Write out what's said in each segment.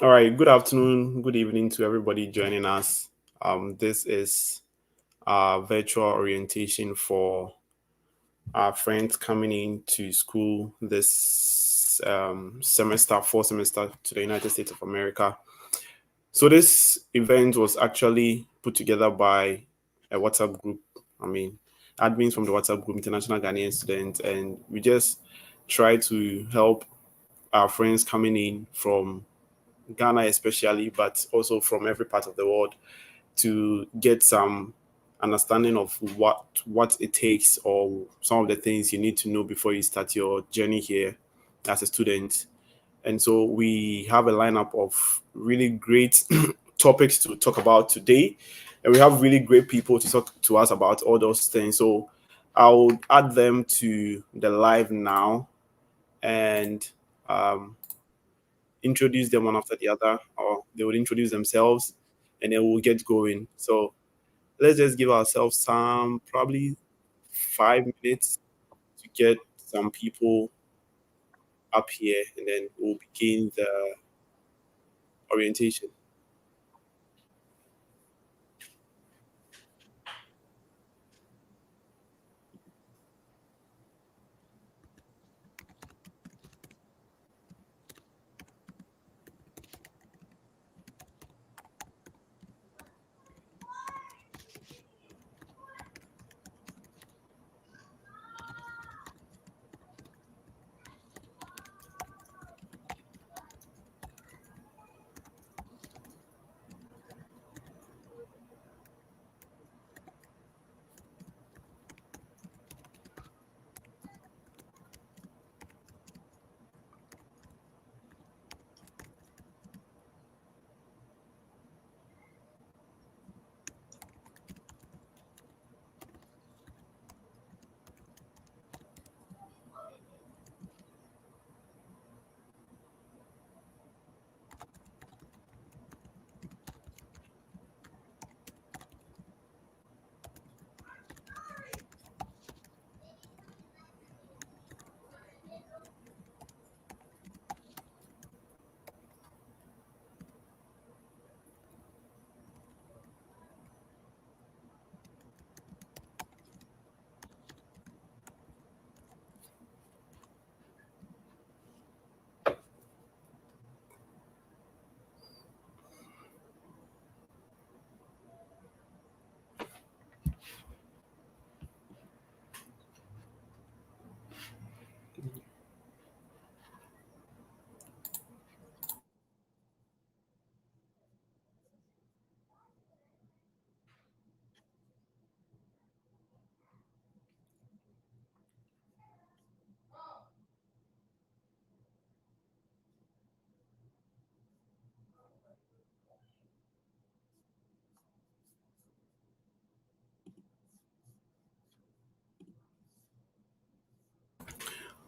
All right, good afternoon, good evening to everybody joining us. This is virtual orientation for our friends coming into school this fall semester to the United States of America. So this event was actually put together by a WhatsApp group. I mean, admins from the WhatsApp group, International Ghanaian Students, and we just try to help our friends coming in from Ghana especially, but also from every part of the world to get some understanding of what it takes or some of the things you need to know before you start your journey here as a student. And so we have a lineup of really great topics to talk about today. And we have really great people to talk to us about all those things. So I'll add them to the live now and um, introduce them one after the other, or they would introduce themselves, and then we'll get going. So let's just give ourselves some probably 5 minutes to get some people up here, and then we'll begin the orientation.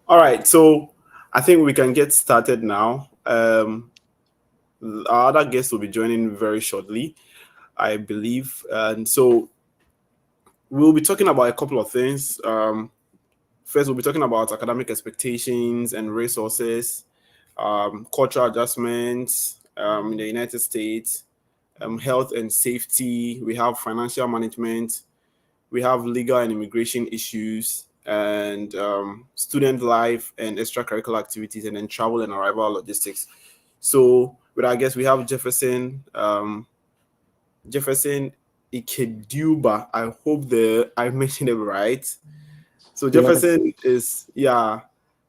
All right, so I think we can get started now. Our other guests will be joining very shortly, I believe. And so we'll be talking about a couple of things. First, we'll be talking about academic expectations and resources, cultural adjustments in the United States, health and safety. We have financial management. We have legal and immigration issues, and student life and extracurricular activities, and then travel and arrival logistics. So, with I guess we have Jefferson Ikeduba. I hope I mentioned it right. So Yes. Jefferson is a Yeah,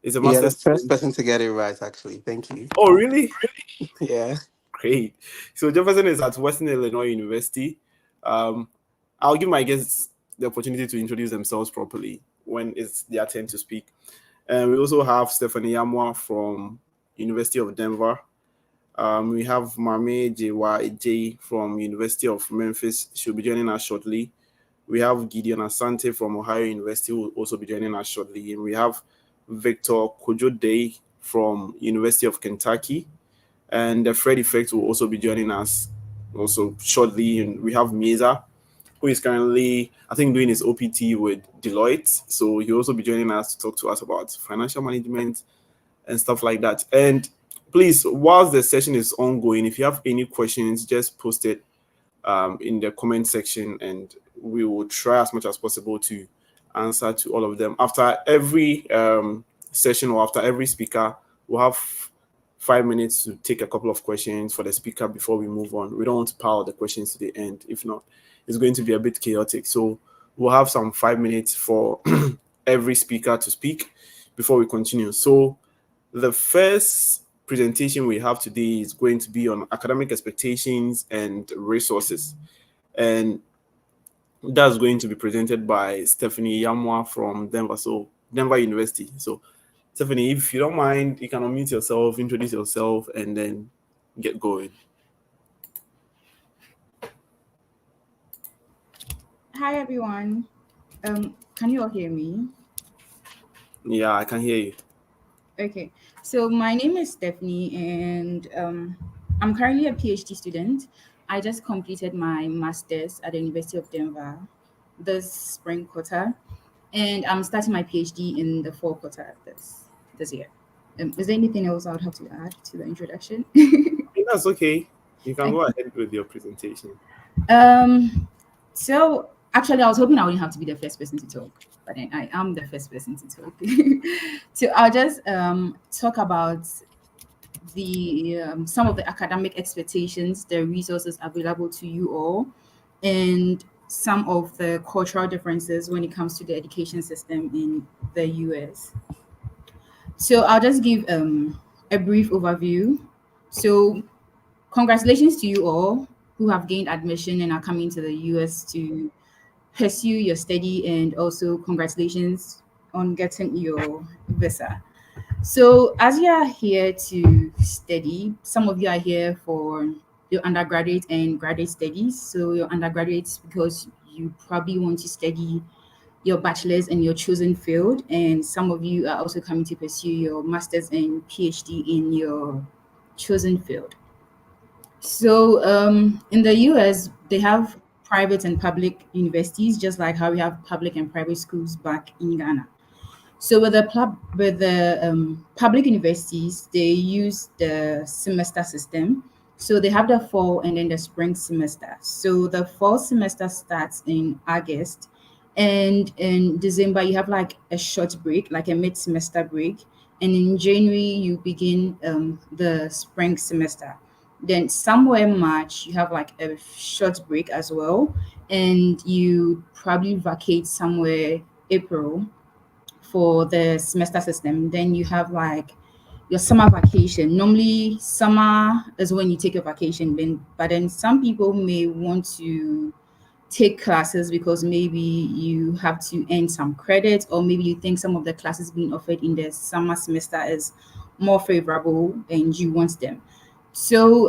the master's first student. person to get it right, actually. Thank you. Oh, really? Yeah. Great. So Jefferson is at Western Illinois University. Um, I'll give my guests the opportunity to introduce themselves properly when it's their turn to speak. And we also have Stephanie Yamwa from University of Denver. We have Mame Jewa J from University of Memphis. She'll be joining us shortly. We have Gideon Asante from Ohio University who will also be joining us shortly. And we have Victor Kojo Day from University of Kentucky. And the Fred Effect will also be joining us also shortly. And we have Mieza, who is currently, I think, doing his OPT with Deloitte. So he'll also be joining us to talk to us about financial management and stuff like that. And please, whilst the session is ongoing, if you have any questions, just post it in the comment section, and we will try as much as possible to answer to all of them. After every session or after every speaker, we'll have 5 minutes to take a couple of questions for the speaker before we move on. We don't want to pile the questions to the end. If not, it's going to be a bit chaotic. So we'll have some 5 minutes for every speaker to speak before we continue. So the first presentation we have today is going to be on academic expectations and resources. And that's going to be presented by Stephanie Yamwa from Denver University. So Stephanie, if you don't mind, you can unmute yourself, introduce yourself, and then get going. Hi, everyone. Can you all hear me? Yeah, I can hear you. Okay, so my name is Stephanie, and I'm currently a PhD student. I just completed my master's at the University of Denver this spring quarter, and I'm starting my PhD in the fall quarter this year. Is there anything else I would have to add to the introduction? That's okay. You can go ahead with your presentation. So actually, I was hoping I wouldn't have to be the first person to talk, but then I am the first person to talk. So I'll just talk about the some of the academic expectations, the resources available to you all, and some of the cultural differences when it comes to the education system in the US. So I'll just give a brief overview. So congratulations to you all who have gained admission and are coming to the US to pursue your study, and also congratulations on getting your visa. So as you are here to study, some of you are here for your undergraduate and graduate studies. So your undergraduates because you probably want to study your bachelor's in your chosen field, and some of you are also coming to pursue your master's and PhD in your chosen field. So in the US, they have private and public universities, just like how we have public and private schools back in Ghana. So with the public universities, they use the semester system. So they have the fall and then the spring semester. So the fall semester starts in August, and in December you have like a short break, like a mid-semester break, and in January you begin the spring semester. Then somewhere in March you have like a short break as well, and you probably vacate somewhere April for the semester system. Then you have like your summer vacation. Normally, summer is when you take a vacation. But then some people may want to take classes because maybe you have to earn some credit, or maybe you think some of the classes being offered in the summer semester is more favorable and you want them. So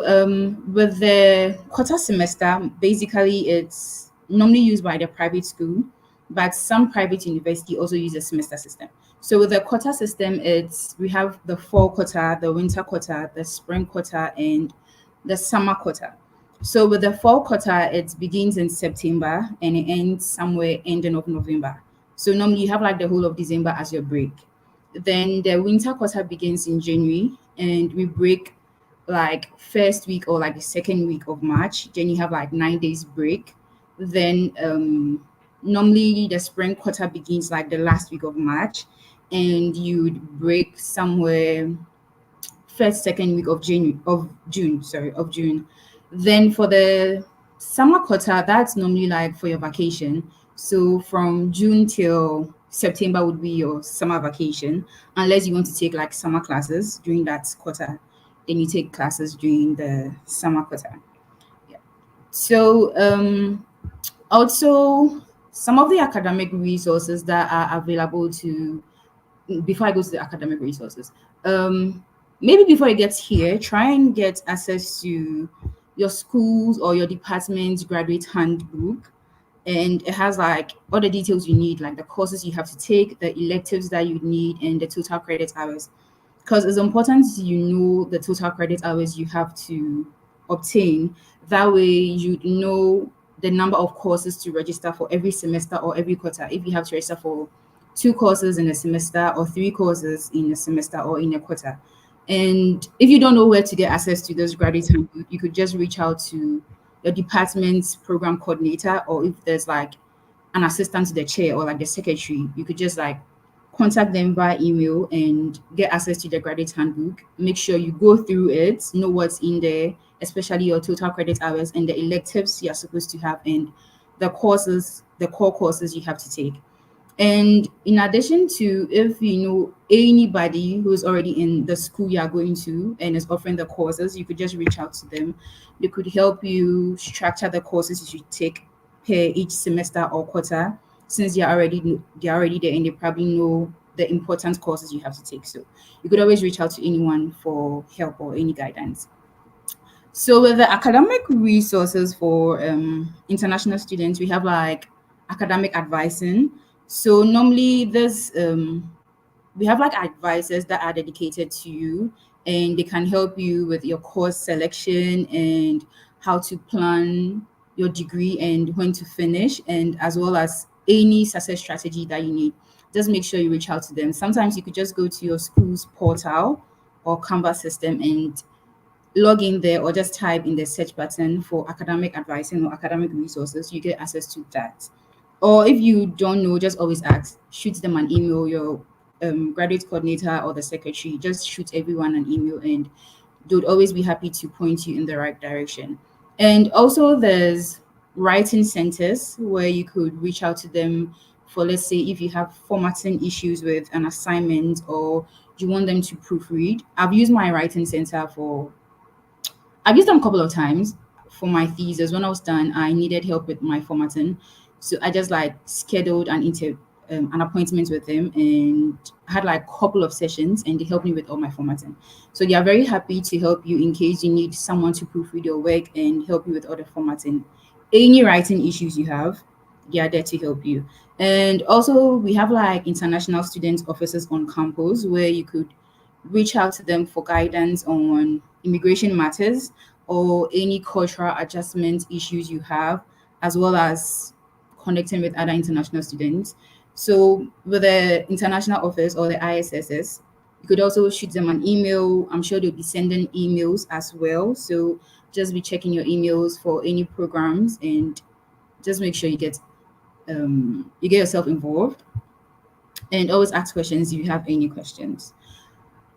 with the quarter semester, basically it's normally used by the private school, but some private university also use a semester system. So with the quarter system, we have the fall quarter, the winter quarter, the spring quarter, and the summer quarter. So with the fall quarter, it begins in September and it ends somewhere ending of November. So normally you have like the whole of December as your break. Then the winter quarter begins in January, and we break like first week or like the second week of March. Then you have like 9 days break. Then normally the spring quarter begins like the last week of March, and you'd break somewhere first second week of June. Then for the summer quarter, that's normally like for your vacation. So from June till September would be your summer vacation, unless you want to take like summer classes during that quarter. Then you take classes during the summer quarter. Yeah. So also some of the academic resources that are available to before I go to the academic resources, maybe before you get here, try and get access to your schools or your department's graduate handbook. And it has like all the details you need, like the courses you have to take, the electives that you need, and the total credit hours. Because it's important you know the total credit hours you have to obtain. That way you know the number of courses to register for every semester or every quarter. If you have to register for 2 courses in a semester or 3 courses in a semester or in a quarter. And if you don't know where to get access to those graduate handbook, you could just reach out to your department's program coordinator, or if there's like an assistant to the chair or like the secretary, you could just like contact them via email and get access to the graduate handbook. Make sure you go through it, know what's in there, especially your total credit hours and the electives you're supposed to have, and the courses, the core courses you have to take. And in addition to, if you know anybody who's already in the school you are going to and is offering the courses, you could just reach out to them. They could help you structure the courses you should take per each semester or quarter, since they're already there and they probably know the important courses you have to take. So you could always reach out to anyone for help or any guidance. So with the academic resources for international students, we have like academic advising. So normally this we have like advisors that are dedicated to you, and they can help you with your course selection and how to plan your degree and when to finish, and as well as any success strategy that you need. Just make sure you reach out to them. Sometimes you could just go to your school's portal or Canvas system and log in there, or just type in the search button for academic advising or academic resources. You get access to that. Or if you don't know, just always ask, shoot them an email, your graduate coordinator or the secretary, just shoot everyone an email, and they would always be happy to point you in the right direction. And also there's writing centers where you could reach out to them for, let's say, if you have formatting issues with an assignment or you want them to proofread. I've used them a couple of times for my thesis. When I was done, I needed help with my formatting. So I just like scheduled an appointment with them and had like a couple of sessions, and they helped me with all my formatting. So they are very happy to help you in case you need someone to proofread your work and help you with all the formatting. Any writing issues you have, they are there to help you. And also we have like international student offices on campus where you could reach out to them for guidance on immigration matters or any cultural adjustment issues you have, as well as connecting with other international students. So with the international office or the ISSS, you could also shoot them an email. I'm sure they'll be sending emails as well. So just be checking your emails for any programs, and just make sure you get yourself involved, and always ask questions if you have any questions.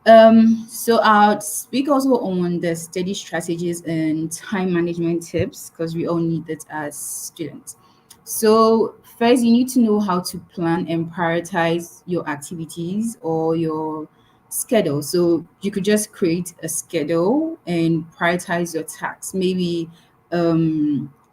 So I'll speak also on the study strategies and time management tips, because we all need it as students. So first, you need to know how to plan and prioritize your activities or your schedule. So you could just create a schedule and prioritize your tasks. Maybe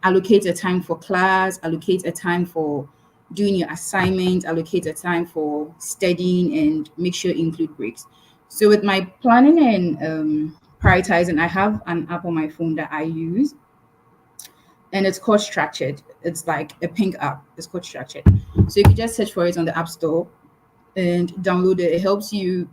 allocate a time for class, allocate a time for doing your assignment, allocate a time for studying, and make sure you include breaks. So with my planning and prioritizing, I have an app on my phone that I use, and it's called Structured. It's like a pink app. It's called Structured. So you can just search for it on the App Store and download it. It helps you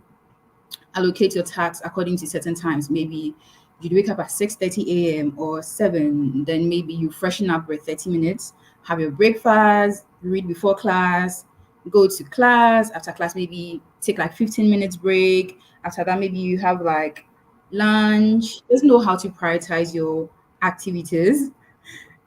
allocate your tasks according to certain times. Maybe you'd wake up at 6:30 a.m. or 7, then maybe you freshen up for 30 minutes, have your breakfast, read before class, go to class. After class, maybe take like 15 minutes break. After that, maybe you have like lunch. Just know how to prioritize your activities.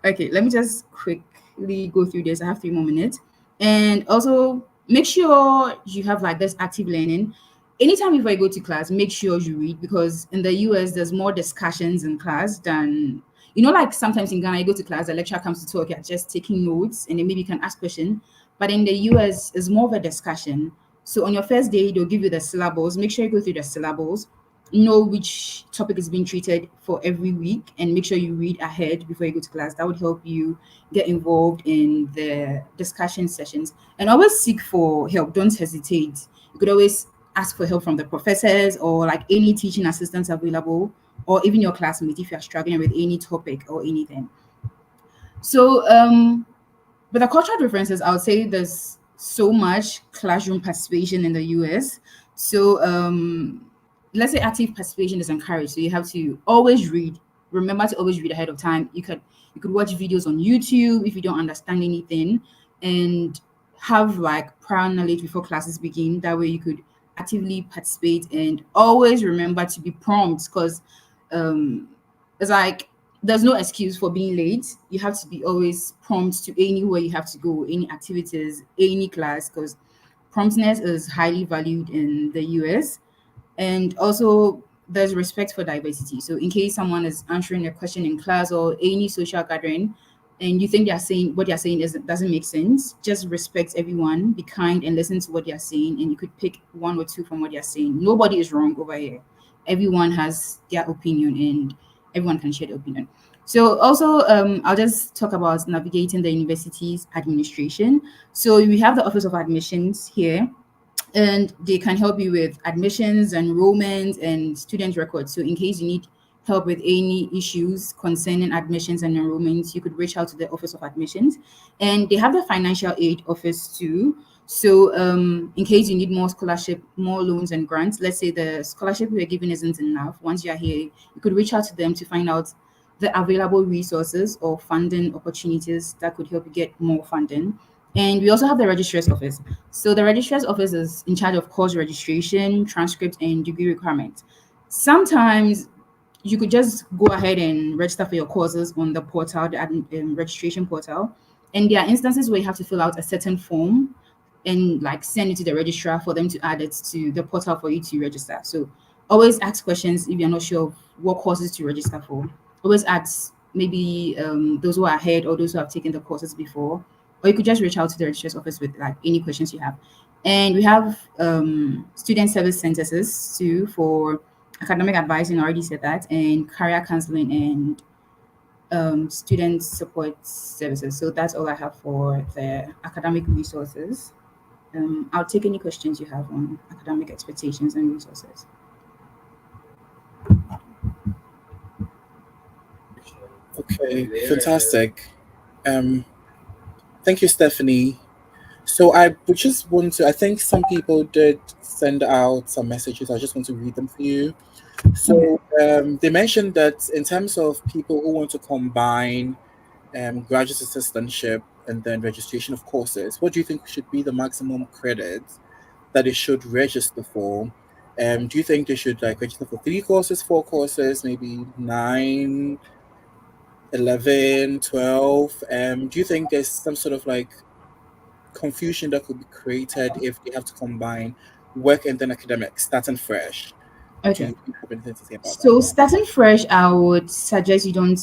Okay, let me just quickly go through this. I have 3 more minutes. And also make sure you have like this active learning. Anytime before you go to class, make sure you read, because in the US, there's more discussions in class than, like sometimes in Ghana, you go to class, the lecturer comes to talk, you're just taking notes, and then maybe you can ask questions. But in the US, it's more of a discussion. So on your first day, they'll give you the syllables. Make sure you go through the syllables, know which topic is being treated for every week, and make sure you read ahead before you go to class. That would help you get involved in the discussion sessions. And always seek for help. Don't hesitate. You could always ask for help from the professors or like any teaching assistants available, or even your classmates if you're struggling with any topic or anything. So with the cultural differences, I would say there's so much classroom participation in the US. So let's say active participation is encouraged. So you have to always read. Remember to always read ahead of time. You could watch videos on YouTube if you don't understand anything, and have like prior knowledge before classes begin. That way you could actively participate, and always remember to be prompt, because it's like there's no excuse for being late. You have to be always prompt to anywhere you have to go, any activities, any class, because promptness is highly valued in the US. And also, there's respect for diversity. So in case someone is answering a question in class or any social gathering, and you think they're saying what they're saying doesn't make sense, just respect everyone, be kind, and listen to what they're saying, and you could pick one or two from what they're saying. Nobody is wrong over here. Everyone has their opinion, and everyone can share their opinion. So also, I'll just talk about navigating the university's administration. So we have the Office of Admissions here, and they can help you with admissions, enrollment, and student records. So in case you need help with any issues concerning admissions and enrollments, you could reach out to the Office of Admissions. And they have the financial aid office too. So in case you need more scholarship, more loans and grants, let's say the scholarship we're giving isn't enough, once you're here, you could reach out to them to find out the available resources or funding opportunities that could help you get more funding. And we also have the registrar's office. So the registrar's office is in charge of course registration, transcript, and degree requirements. Sometimes you could just go ahead and register for your courses on the portal, the registration portal. And there are instances where you have to fill out a certain form and like send it to the registrar for them to add it to the portal for you to register. So always ask questions if you're not sure of what courses to register for. Always ask maybe those who are ahead or those who have taken the courses before, or you could just reach out to the registrar's office with like any questions you have. And we have student service centers too for academic advising, I already said that, and career counseling and student support services. So that's all I have for the academic resources. I'll take any questions you have on academic expectations and resources. Okay, fantastic. Thank you, Stephanie. So I would just want to, I think some people did send out some messages. I just want to read them for you. So they mentioned that in terms of people who want to combine graduate assistantship and then registration of courses, what do you think should be the maximum credits that they should register for? Do you think they should like register for 3 courses, 4 courses, maybe 9, 11, 12? Do you think there's some sort of like confusion that could be created if they have to combine work and then academics starting fresh? Do Okay. you have anything to say about So that? starting fresh, I would suggest you don't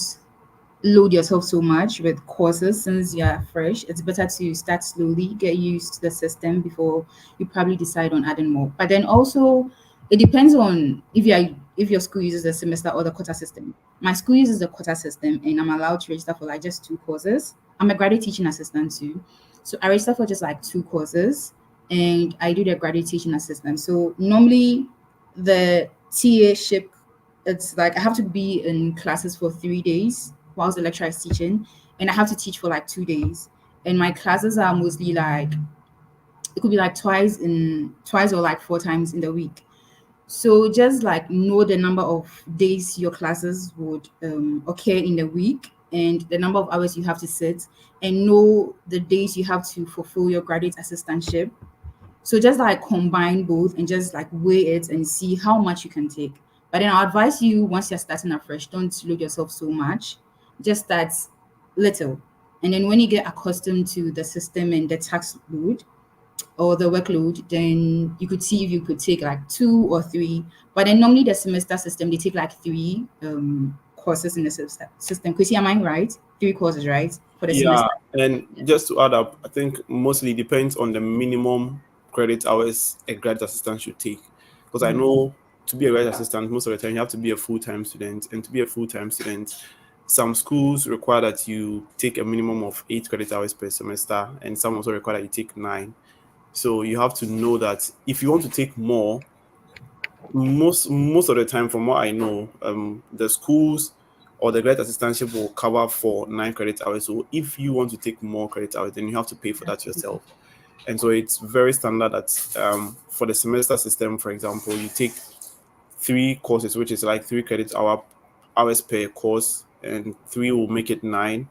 load yourself so much with courses since you're fresh. It's better to start slowly, get used to the system before you probably decide on adding more. But then also it depends on if your school uses the semester or the quota system. My school uses the quota system and I'm allowed to register for like just 2 courses. I'm a graduate teaching assistant too. So I register for just like 2 courses and I do the graduate teaching assistant. So normally the TA ship, it's like I have to be in classes for 3 days whilst the lecturer is teaching, and I have to teach for like 2 days. And my classes are mostly like it could be like twice or like 4 times in the week. So just like know the number of days your classes would occur in the week and the number of hours you have to sit, and know the days you have to fulfill your graduate assistantship. So just like combine both and just like weigh it and see how much you can take. But then I'll advise you once you're starting afresh, don't load yourself so much. Just start little. And then when you get accustomed to the system and the tax load or the workload, then you could see if you could take like 2 or 3. But then normally the semester system, they take like 3 courses in the system. Chrissy, am I right? 3 courses, right? For the Yeah, semester. and just to add up, I think mostly depends on the minimum credit hours a graduate assistant should take. Because I know to be a graduate assistant, most of the time you have to be a full-time student, and to be a full-time student, some schools require that you take a minimum of 8 credit hours per semester, and some also require that you take 9. So you have to know that if you want to take more, most of the time, from what I know, the schools or the graduate assistantship will cover for 9 credit hours. So if you want to take more credit hours, then you have to pay for that yourself. And so it's very standard that for the semester system, for example, you take 3 courses, which is like 3 hours per course, and 3 will make it 9.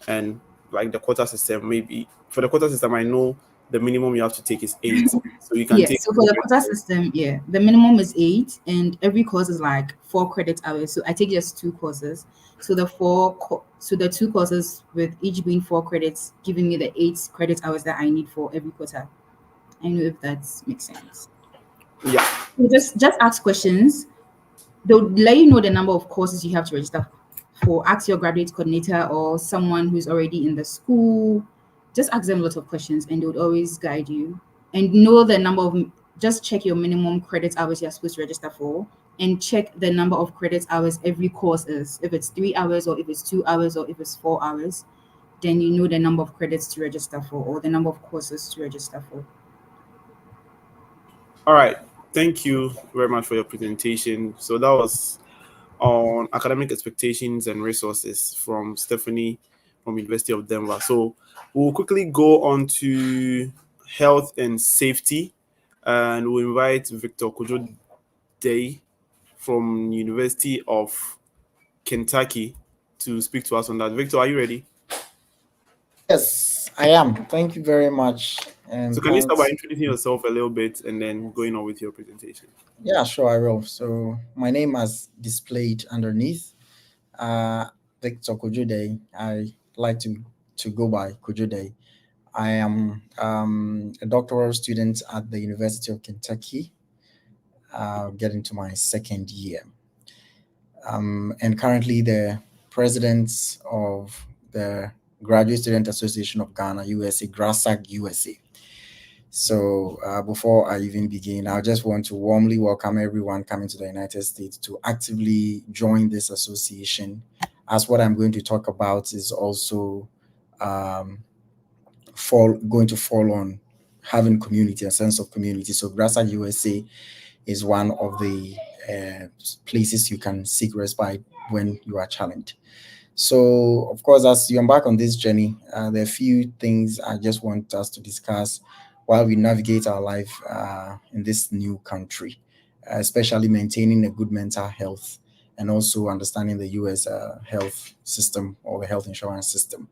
And like the quota system, maybe for the quota system, I know the minimum you have to take is 8. So you can Yeah, take so for the 100 quota system, yeah, the minimum is 8, and every course is like 4 credit hours. So I take just 2 courses. So the 2 courses with each being 4 credits, giving me the 8 credit hours that I need for every quota. I know if that makes sense. Yeah. So just ask questions. They'll let you know the number of courses you have to register for. Ask your graduate coordinator or someone who's already in the school. Just ask them a lot of questions and they would always guide you. And know the number of, just check your minimum credit hours you're supposed to register for, and check the number of credit hours every course is. If it's 3 hours, or if it's 2 hours, or if it's 4 hours, then you know the number of credits to register for, or the number of courses to register for. All right. Thank you very much for your presentation. So that was on academic expectations and resources from Stephanie from University of Denver. So we'll quickly go on to health and safety, and we'll invite Victor Kojo Day from University of Kentucky to speak to us on that. Victor, are you ready? Yes, I am. Thank you very much. And So can you start by thanks. introducing yourself a little bit and then going on with your presentation? Yeah, sure, I will. So my name as displayed underneath, uh, Victor Kojude. I like to go by Kojude. I am a doctoral student at the University of Kentucky, getting to my second year. And currently the president of the Graduate Student Association of Ghana, USA, GRASAG USA. So before I even begin, I just want to warmly welcome everyone coming to the United States to actively join this association, as what I'm going to talk about is also going to fall on having community, a sense of community. So GRASAG USA is one of the places you can seek respite when you are challenged. So, of course, as you embark on this journey, there are a few things I just want us to discuss while we navigate our life in this new country, especially maintaining a good mental health and also understanding the US health system or the health insurance system.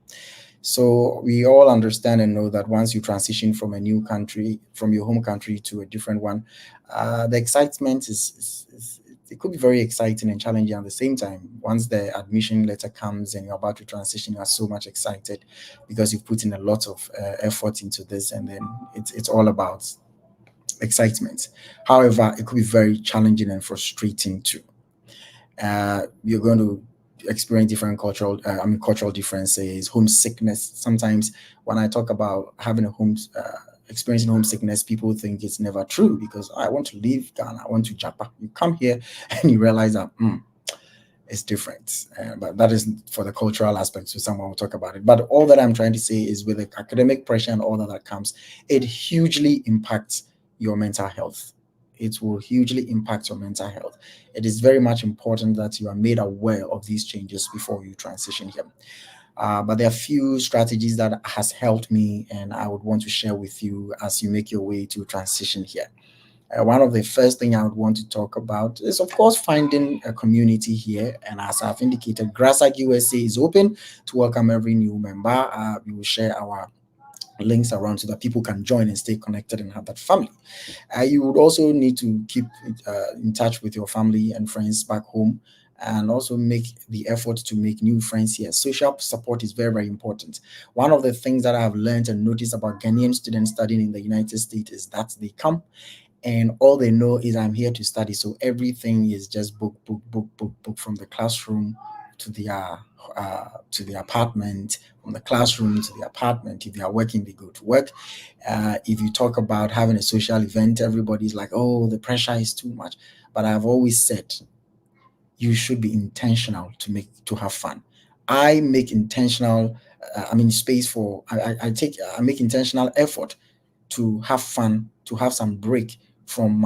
So we all understand and know that once you transition from a new country, from your home country to a different one, the excitement is it could be very exciting and challenging at the same time. Once the admission letter comes and you're about to transition, you are so much excited because you've put in a lot of effort into this, and then it's all about excitement. However, it could be very challenging and frustrating too. You're going to experience different cultural differences, homesickness. Sometimes when I talk about having experiencing homesickness, people think it's never true because I want to leave Ghana, I want to Japan. You come here and you realize that it's different. But that is for the cultural aspect, so someone will talk about it. But all that I'm trying to say is with the academic pressure and all that comes, it hugely impacts your mental health. It will hugely impact your mental health. It is very much important that you are made aware of these changes before you transition here. But there are a few strategies that has helped me and I would want to share with you as you make your way to transition here. One of the first thing I would want to talk about is, of course, finding a community here. And as I've indicated, GRASAG USA is open to welcome every new member. We will share our links around so that people can join and stay connected and have that family. You would also need to keep in touch with your family and friends back home, and also make the effort to make new friends here. Social support is very, very important. One of the things that I have learned and noticed about Ghanaian students studying in the United States is that they come and all they know is I'm here to study. So everything is just book from the classroom to the apartment, from the classroom to the apartment. If they are working, they go to work. If you talk about having a social event, everybody's like, oh, the pressure is too much. But I've always said, you should be intentional to have fun. I make intentional, space for, I make intentional effort to have fun, to have some break from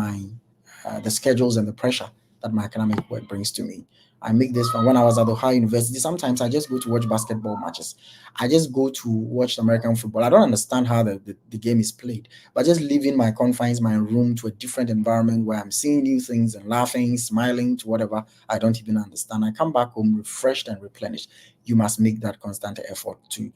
the schedules and the pressure that my academic work brings to me. I make this fun. When I was at Ohio University, sometimes I just go to watch basketball matches. I just go to watch American football. I don't understand how the game is played, but just leaving my confines, my room, to a different environment where I'm seeing new things and laughing, smiling to whatever I don't even understand. I come back home refreshed and replenished. you must make that constant effort to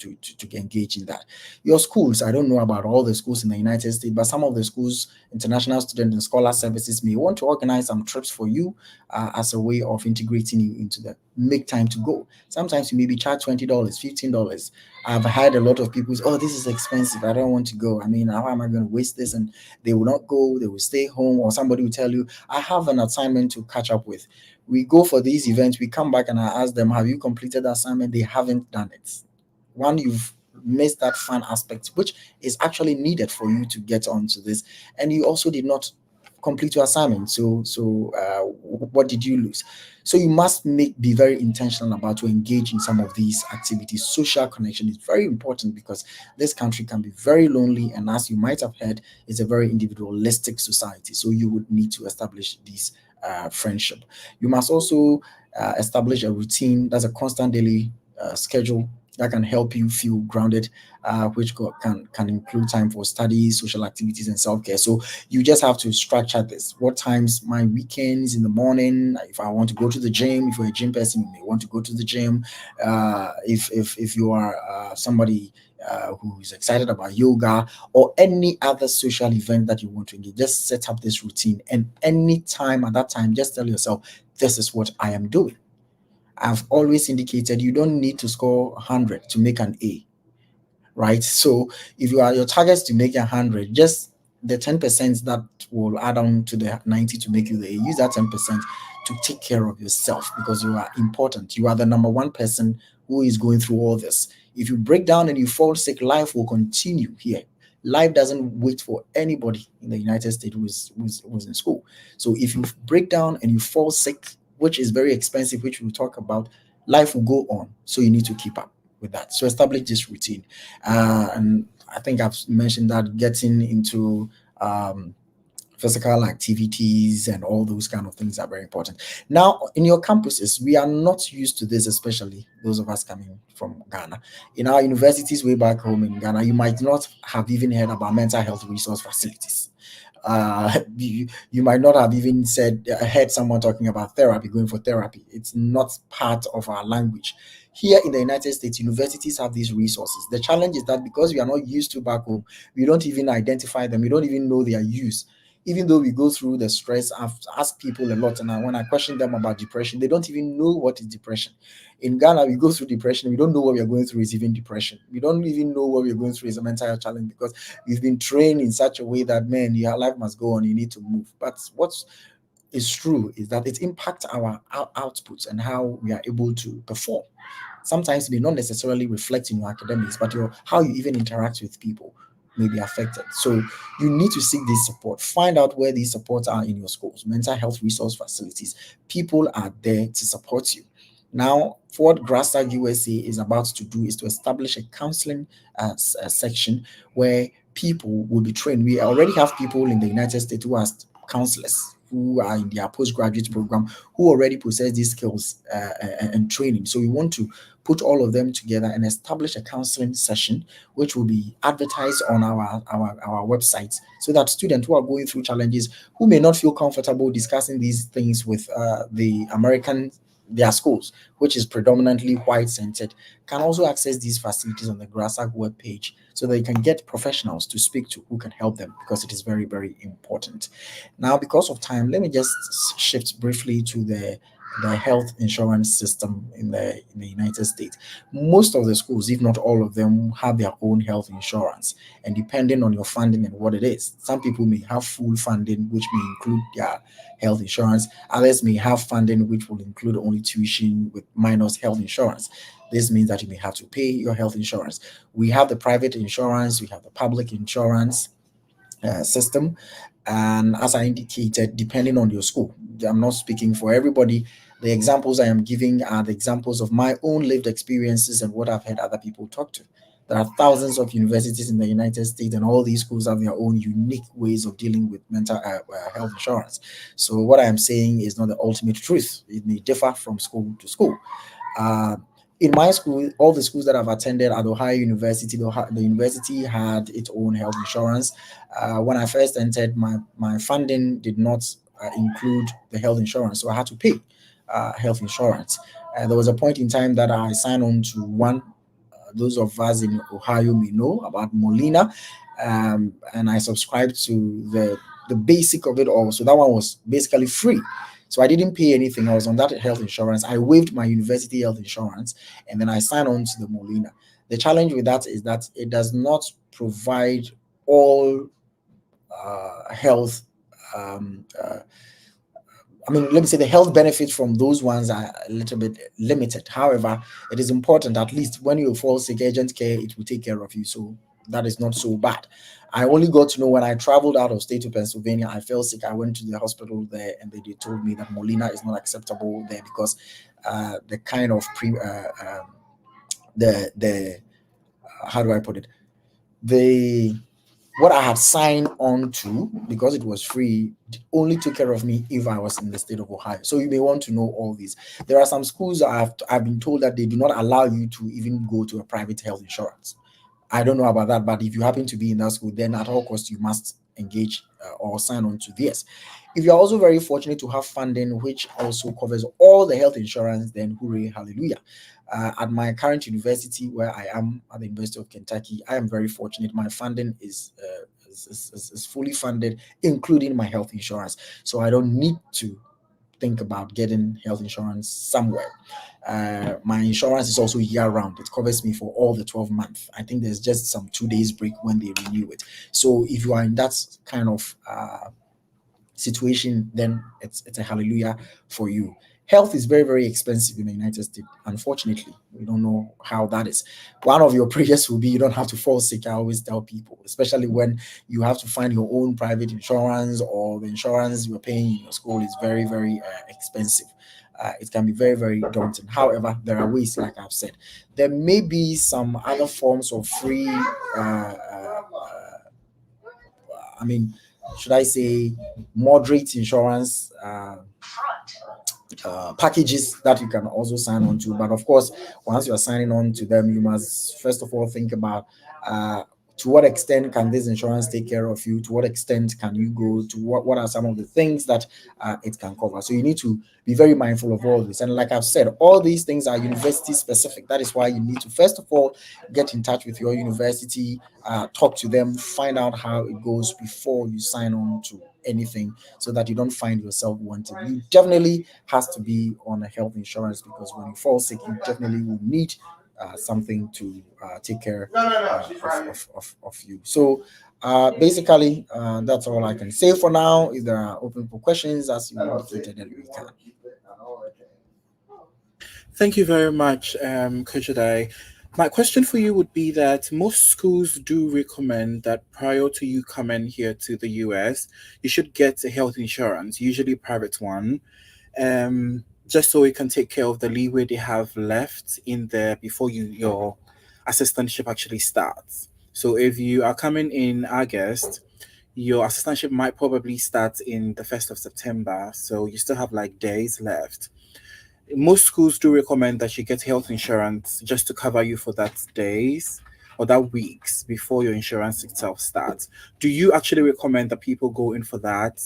engage in that. Your schools, I don't know about all the schools in the United States, but some of the schools, international student and scholar services, may want to organize some trips for you as a way of integrating you into that. Make time to go. Sometimes you may be charged $20, $15. I've had a lot of people say, oh, this is expensive, I don't want to go. I mean, how am I going to waste this? And they will not go, they will stay home, or somebody will tell you, I have an assignment to catch up with. We go for these events, we come back and I ask them, have you completed the assignment? They haven't done it. One, you've missed that fun aspect, which is actually needed for you to get onto this. And you also did not complete your assignment. So what did you lose? So you must be very intentional about to engage in some of these activities. Social connection is very important because this country can be very lonely, and as you might have heard, it's a very individualistic society. So you would need to establish these friendship. You must also establish a routine that's a constant daily schedule that can help you feel grounded, which can include time for studies, social activities, and self-care. So you just have to structure this. What times? My weekends in the morning. If I want to go to the gym, if you're a gym person, you may want to go to the gym. If you are somebody who is excited about yoga or any other social event that you want to engage, just set up this routine. And any time at that time, just tell yourself, this is what I am doing. I've always indicated you don't need to score 100 to make an A, right? So if your target is to make 100, just the 10% that will add on to the 90 to make you the A, use that 10% to take care of yourself, because you are important. You are the number one person who is going through all this. If you break down and you fall sick, life will continue here. Life doesn't wait for anybody in the United States who was in school. So if you break down and you fall sick, which is very expensive, which we'll talk about, life will go on. So you need to keep up with that. So establish this routine. And I think I've mentioned that getting into physical activities and all those kind of things are very important. Now, in your campuses, we are not used to this, especially those of us coming from Ghana. In our universities way back home in Ghana, you might not have even heard about mental health resource facilities. You might not have even heard someone talking about therapy, going for therapy. It's not part of our language. Here in the United States, universities have these resources. The challenge is that because we are not used to back home, we don't even identify them. We don't even know their use. Even though we go through the stress, I've asked people a lot, and when I question them about depression, they don't even know what is depression. In Ghana, we go through depression. We don't know what we are going through is even depression. We don't even know what we're going through is a mental health challenge, because we've been trained in such a way that, man, your life must go on. You need to move. But what is true is that it impacts our outputs and how we are able to perform. Sometimes it may not necessarily reflect in your academics, but how you even interact with people may be affected. So you need to seek this support. Find out where these supports are in your schools. Mental health resource facilities. People are there to support you. Now, what Grasstart USA is about to do is to establish a counseling section where people will be trained. We already have people in the United States who are counselors, who are in their postgraduate program, who already possess these skills and training. So we want to put all of them together and establish a counseling session, which will be advertised on our website, so that students who are going through challenges, who may not feel comfortable discussing these things with their schools, which is predominantly white-centered, can also access these facilities on the Grasstart webpage, so they can get professionals to speak to who can help them, because it is very, very important. Now, because of time, let me just shift briefly to the health insurance system in the United States. Most of the schools, if not all of them, have their own health insurance, and depending on your funding and what it is, some people may have full funding, which may include their health insurance. Others may have funding which will include only tuition with minus health insurance. This means that you may have to pay your health insurance. We have the private insurance, we have the public insurance system. And as I indicated, depending on your school, I'm not speaking for everybody. The examples I am giving are the examples of my own lived experiences and what I've heard other people talk to. There are thousands of universities in the United States, and all these schools have their own unique ways of dealing with mental health insurance. So what I am saying is not the ultimate truth. It may differ from school to school. In my school, all the schools that I've attended at Ohio University, the university had its own health insurance. When I first entered, my funding did not include the health insurance, so I had to pay health insurance. There was a point in time that I signed on to one. Those of us in Ohio may know about Molina, and I subscribed to the basic of it all. So that one was basically free. So I didn't pay anything. I was on that health insurance. I waived my university health insurance, and then I signed on to the Molina. The challenge with that is that it does not provide all health. Let me say the health benefits from those ones are a little bit limited. However, it is important, at least when you fall sick, agent care, it will take care of you. So that is not so bad. I only got to know when I traveled out of state to Pennsylvania, I fell sick. I went to the hospital there, and they told me that Molina is not acceptable there because the kind of how do I put it? What I had signed on to, because it was free, only took care of me if I was in the state of Ohio. So you may want to know all these. There are some schools I've been told that they do not allow you to even go to a private health insurance. I don't know about that, but if you happen to be in that school, then at all costs you must engage or sign on to this. If you're also very fortunate to have funding which also covers all the health insurance, then hooray, hallelujah. At my current university, where I am at the University of Kentucky, I am very fortunate. My funding is fully funded, including my health insurance. So I don't need to think about getting health insurance somewhere. My insurance is also year-round. It covers me for all the 12 months. I think there's just some 2 days break when they renew it. So if you are in that kind of situation, then it's a hallelujah for you. Health is very, very expensive in the United States. Unfortunately, we don't know how that is. One of your prayers will be you don't have to fall sick. I always tell people, especially when you have to find your own private insurance, or the insurance you're paying in your school is very, very expensive. It can be very, very daunting. However, there are ways, like I've said. There may be some other forms of free, should I say, moderate insurance packages that you can also sign on to. But of course, once you are signing on to them, you must first of all think about to what extent can this insurance take care of you? To what extent can you go to what are some of the things that it can cover? So you need to be very mindful of all this. And like I've said, all these things are university specific. That is why you need to first of all get in touch with your university, talk to them, find out how it goes before you sign on to anything, so that you don't find yourself wanting. You definitely has to be on a health insurance, because when you fall sick, you definitely will need something to take care of you. So basically, that's all I can say for now. If there are open for questions, as you indicated, then we can. Thank you very much, Coach Adai. My question for you would be that most schools do recommend that prior to you coming here to the US, you should get a health insurance, usually a private one, just so it can take care of the leeway they have left in there before your assistantship actually starts. So if you are coming in August, your assistantship might probably start in the 1st of September. So you still have like days left. Most schools do recommend that you get health insurance just to cover you for that days or that weeks before your insurance itself starts. Do you actually recommend that people go in for that?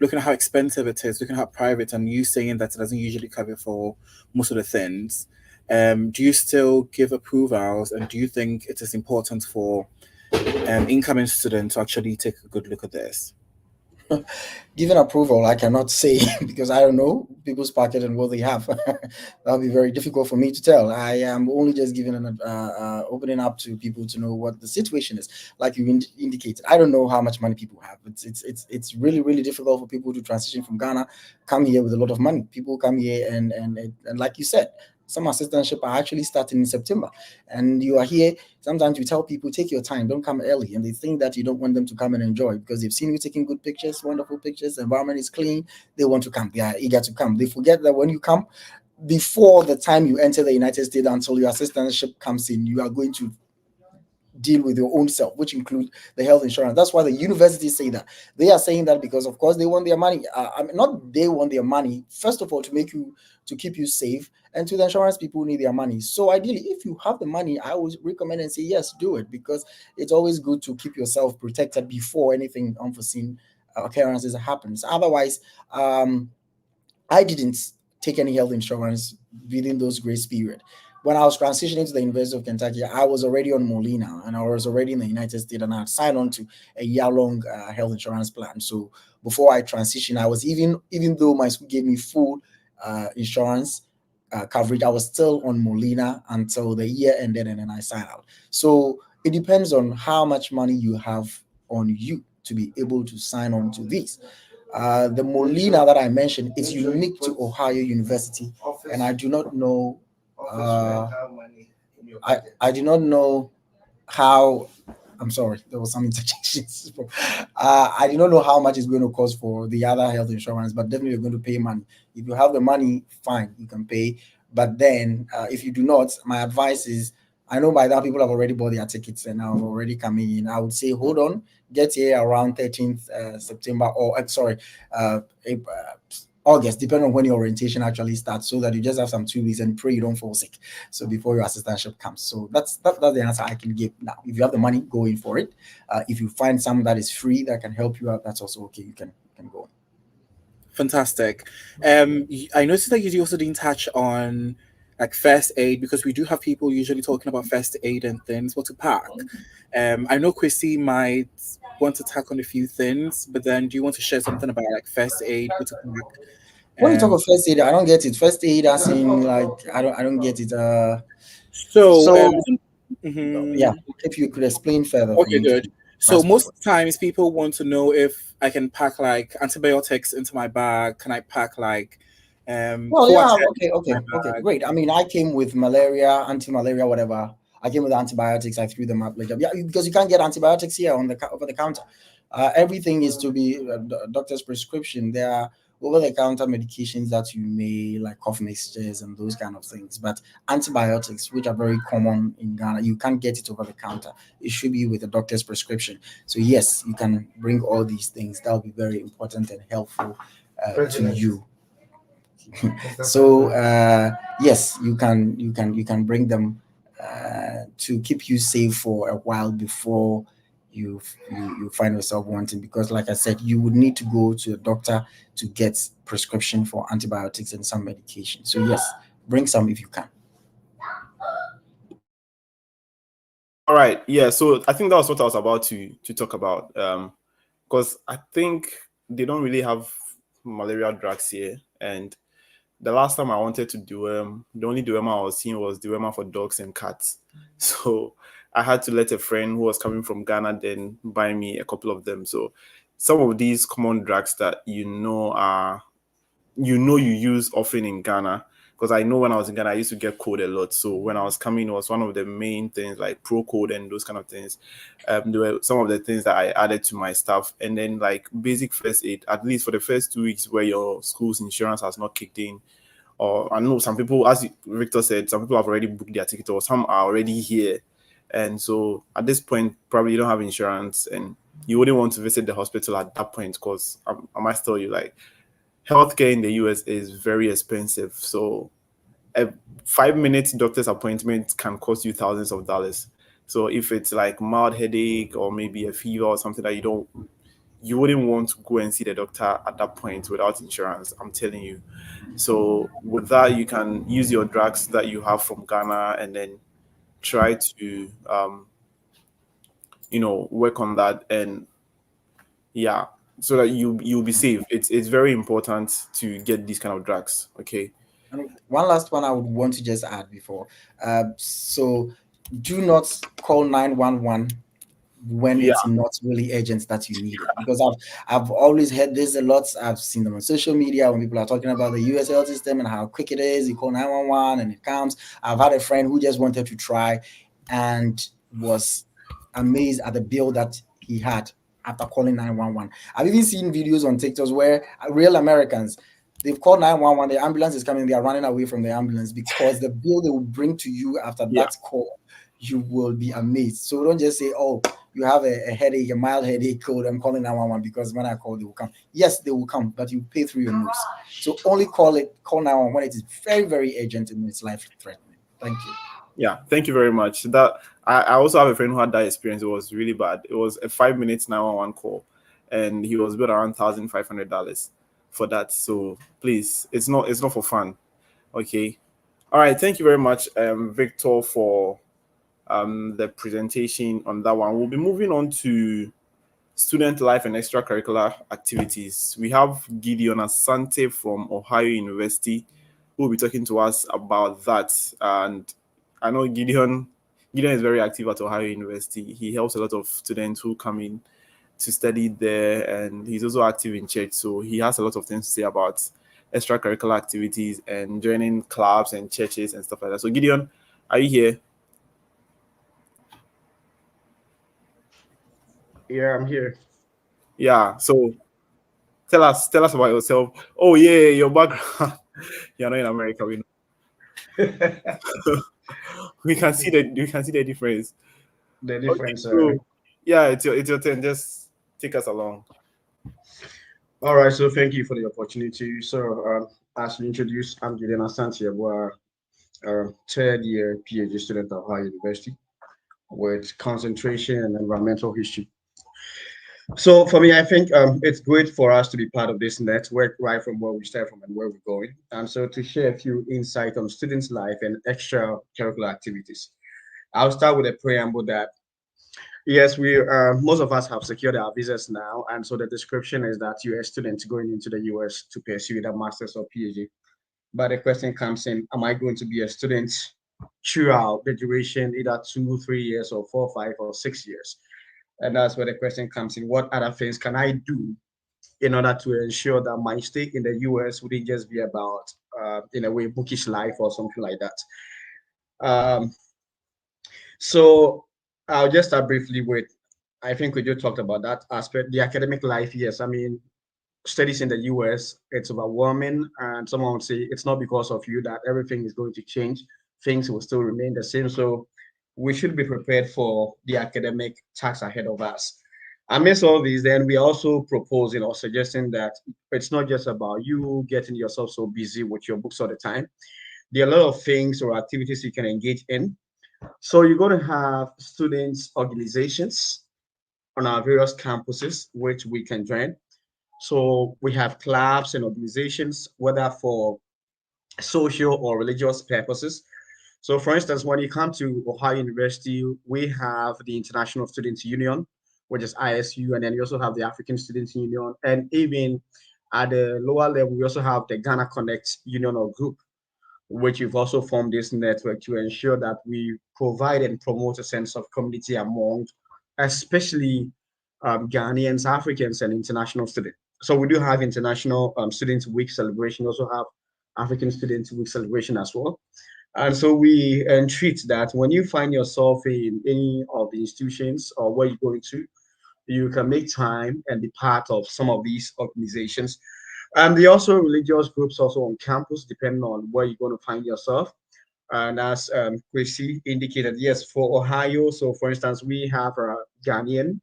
Looking at how expensive it is, looking at how private, and you saying that it doesn't usually cover for most of the things, do you still give approvals, and do you think it is important for incoming students to actually take a good look at this? Given approval, I cannot say because I don't know people's pocket and what they have. That'll be very difficult for me to tell. I am only just giving an opening up to people to know what the situation is. Like you indicated, I don't know how much money people have. It's really, really difficult for people to transition from Ghana, come here with a lot of money. People come here and like you said, some assistantship are actually starting in September, and you are here. Sometimes you tell people, take your time, don't come early, and they think that you don't want them to come and enjoy because they've seen you taking good pictures, wonderful pictures, the environment is clean, they want to come, they are eager to come. They forget that when you come, before the time you enter the United States until your assistantship comes in, you are going to deal with your own self, which includes the health insurance. That's why the universities say that. They are saying that because, of course, they want their money. Not they want their money, first of all, to keep you safe, and to the insurance people who need their money. So ideally, if you have the money, I would recommend and say, yes, do it, because it's always good to keep yourself protected before anything unforeseen occurrences happens. Otherwise, I didn't take any health insurance within those grace period. When I was transitioning to the University of Kentucky, I was already on Molina, and I was already in the United States, and I had signed on to a year-long health insurance plan. So before I transitioned, I was even though my school gave me full insurance coverage, I was still on Molina until the year ended, and then I signed out. So it depends on how much money you have on you to be able to sign on to this. The Molina that I mentioned is unique to Ohio University, and I do not know. I do not know how. I'm sorry, there was some interjections. I do not know how much it's going to cost for the other health insurance, but definitely you're going to pay money. If you have the money, fine, you can pay. But then, if you do not, my advice is, I know by now people have already bought their tickets and are already coming in. I would say, hold on, get here around 13th September, or August, depending on when your orientation actually starts, so that you just have some 2 weeks and pray you don't fall sick. So before your assistantship comes. So that's the answer I can give now. If you have the money, go in for it. If you find something that is free that can help you out, that's also okay. You can go. Fantastic. I noticed that you also didn't touch on like first aid, because we do have people usually talking about first aid and things, what to pack. I know Christy might want to tack on a few things, but then do you want to share something about like first aid, what to pack? When you talk of first aid, I don't get it. First aid, as in like I don't get it. Yeah, if you could explain further. Okay, good. So most times people want to know if I can pack like antibiotics into my bag. Can I pack like okay, great. I mean, I came with malaria, anti-malaria, whatever. I came with antibiotics. I threw them up later. Yeah, because you can't get antibiotics here on over the counter. Everything is to be doctor's prescription. There are over-the-counter medications that you may, like cough mixtures and those kind of things. But antibiotics, which are very common in Ghana, you can't get it over the counter. It should be with a doctor's prescription. So yes, you can bring all these things. That will be very important and helpful to you. So yes, you can bring them to keep you safe for a while before you find yourself wanting, because like I said, you would need to go to a doctor to get prescription for antibiotics and some medication. So yes, bring some if you can. All right. Yeah. So I think that was what I was about to talk about. Because I think they don't really have malaria drugs here. And the last time I wanted to do the only dewormer I was seeing was dewormer for dogs and cats. So I had to let a friend who was coming from Ghana then buy me a couple of them. So some of these common drugs that you use often in Ghana, because I know when I was in Ghana, I used to get cold a lot. So when I was coming, it was one of the main things, like Pro-Cold and those kind of things. There were some of the things that I added to my stuff. And then like basic first aid, at least for the first 2 weeks where your school's insurance has not kicked in. Or I know some people, as Victor said, some people have already booked their ticket, or some are already here. And so at this point, probably you don't have insurance and you wouldn't want to visit the hospital at that point, because I must tell you, like, healthcare in the US is very expensive. So a 5-minute doctor's appointment can cost you thousands of dollars. So if it's like mild headache or maybe a fever or something that you wouldn't want to go and see the doctor at that point without insurance, I'm telling you. So with that, you can use your drugs that you have from Ghana and then try to work on that, and yeah, so that you'll be safe. It's very important to get these kind of drugs. Okay. And one last one I would want to just add before. So do not call 911 when it's not really urgent that you need it, because I've always heard this a lot. I've seen them on social media when people are talking about the US health system and how quick it is. You call 911 and it comes. I've had a friend who just wanted to try and was amazed at the bill that he had after calling 911. I've even seen videos on TikTok where real Americans, they've called 911, the ambulance is coming, they are running away from the ambulance because the bill they will bring to you after that call, you will be amazed. So don't just say, oh, you have a headache, a mild headache, code, I'm calling 911 because when I call, they will come. Yes, they will come, but you pay through your nose. So only call 911 when it is very, very urgent and it's life-threatening. Thank you. Yeah, thank you very much. That I also have a friend who had that experience. It was really bad. It was a 5 minutes 911 call, and he was billed around $1,500 for that. So please, it's not for fun. Okay. All right. Thank you very much, Victor, for the presentation on that one. We'll be moving on to student life and extracurricular activities. We have Gideon Asante from Ohio University who will be talking to us about that. And I know Gideon is very active at Ohio University. He helps a lot of students who come in to study there, and he's also active in church. So he has a lot of things to say about extracurricular activities and joining clubs and churches and stuff like that. So Gideon, are you here? Yeah, I'm here. Yeah. So tell us about yourself. Oh yeah, your background. You're not in America, we know. we can see the difference. The difference. Okay, so, yeah, it's your turn. Just take us along. All right. So thank you for the opportunity. So as you introduced, I'm Gideon Asante, third year PhD student at Ohio University with concentration in environmental history. So for me, I think it's great for us to be part of this network right from where we start from and where we're going. And so to share a few insights on students' life and extracurricular activities. I'll start with a preamble that yes, we most of us have secured our visas now. And so the description is that you're a student going into the US to pursue either master's or PhD. But the question comes in, am I going to be a student throughout the duration, either 2, 3 years or 4, 5, or 6 years? And that's where the question comes in. What other things can I do in order to ensure that my stay in the US wouldn't just be about, in a way, bookish life or something like that? So I'll just start briefly with, I think we just talked about that aspect, the academic life. Yes, I mean, studies in the US, it's overwhelming. And someone would say it's not because of you that everything is going to change. Things will still remain the same. So we should be prepared for the academic task ahead of us. Amidst all these, then we also proposing or suggesting that it's not just about you getting yourself so busy with your books all the time. There are a lot of things or activities you can engage in. So you're going to have students' organizations on our various campuses, which we can join. So we have clubs and organizations, whether for social or religious purposes. So for instance, when you come to Ohio University, we have the International Students Union, which is ISU, and then you also have the African Students Union. And even at the lower level, we also have the Ghana Connect Union or group, which we've also formed this network to ensure that we provide and promote a sense of community among, especially Ghanaians, Africans, and international students. So we do have International Students Week celebration, also have African Students Week celebration as well. And so we entreat that when you find yourself in any of the institutions or where you're going to, you can make time and be part of some of these organizations. And there are also religious groups also on campus, depending on where you're going to find yourself. And as Chrissy indicated, yes, for Ohio, so for instance, we have a Ghanaian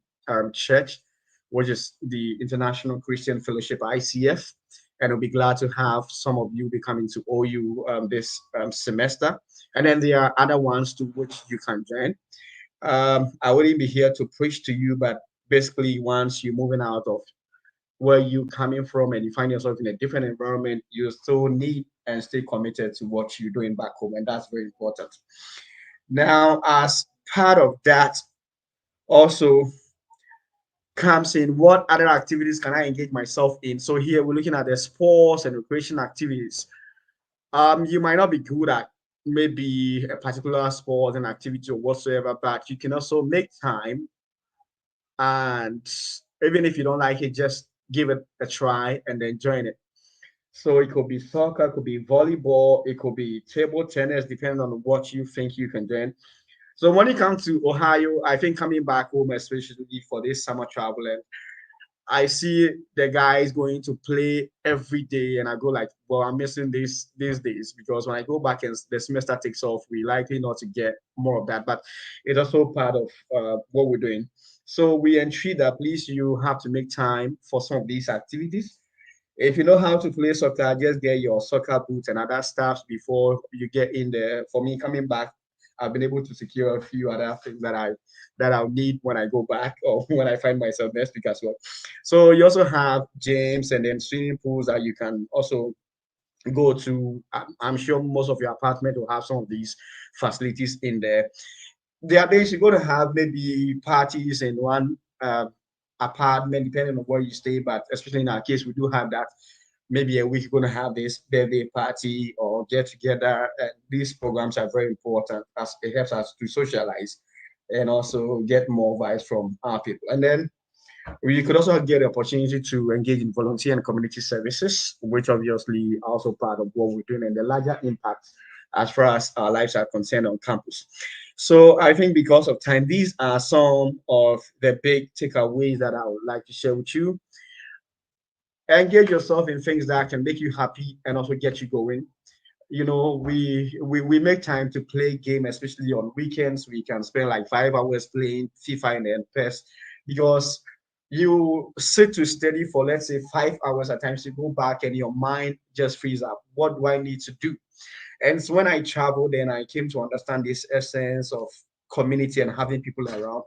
church, which is the International Christian Fellowship, ICF. And we'll be glad to have some of you be coming to OU this semester. And then there are other ones to which you can join. I wouldn't be here to preach to you, but basically once you're moving out of where you're coming from and you find yourself in a different environment, you still need and stay committed to what you're doing back home. And that's very important. Now, as part of that, also comes in what other activities can I engage myself in? So here we're looking at the sports and recreation activities. You might not be good at maybe a particular sport and activity or whatsoever, but you can also make time. And even if you don't like it, just give it a try and then join it. So it could be soccer, it could be volleyball, it could be table tennis, depending on what you think you can join. So when it comes to Ohio, I think coming back home, especially for this summer traveling, I see the guys going to play every day, and I go like, well, I'm missing this these days because when I go back and the semester takes off, we likely not to get more of that. But it's also part of what we're doing. So we entreat that please you have to make time for some of these activities. If you know how to play soccer, just get your soccer boots and other stuff before you get in there. For me, coming back, I've been able to secure a few other things that I'll need when I go back or when I find myself next week as well. So you also have gyms and then swimming pools that you can also go to. I'm sure most of your apartment will have some of these facilities in there. There are days you're going to have maybe parties in one apartment, depending on where you stay. But especially in our case, we do have that. Maybe a week you're going to have this birthday party or get together. And these programs are very important as it helps us to socialize and also get more vibes from our people. And then we could also get the opportunity to engage in volunteer and community services, which obviously are also part of what we're doing and the larger impact as far as our lives are concerned on campus. So I think because of time, these are some of the big takeaways that I would like to share with you. Engage yourself in things that can make you happy and also get you going. You know, we make time to play game, especially on weekends. We can spend like 5 hours playing FIFA and then PES because you sit to study for, let's say, 5 hours at times. You go back and your mind just frees up. What do I need to do? And so when I traveled, then I came to understand this essence of community and having people around.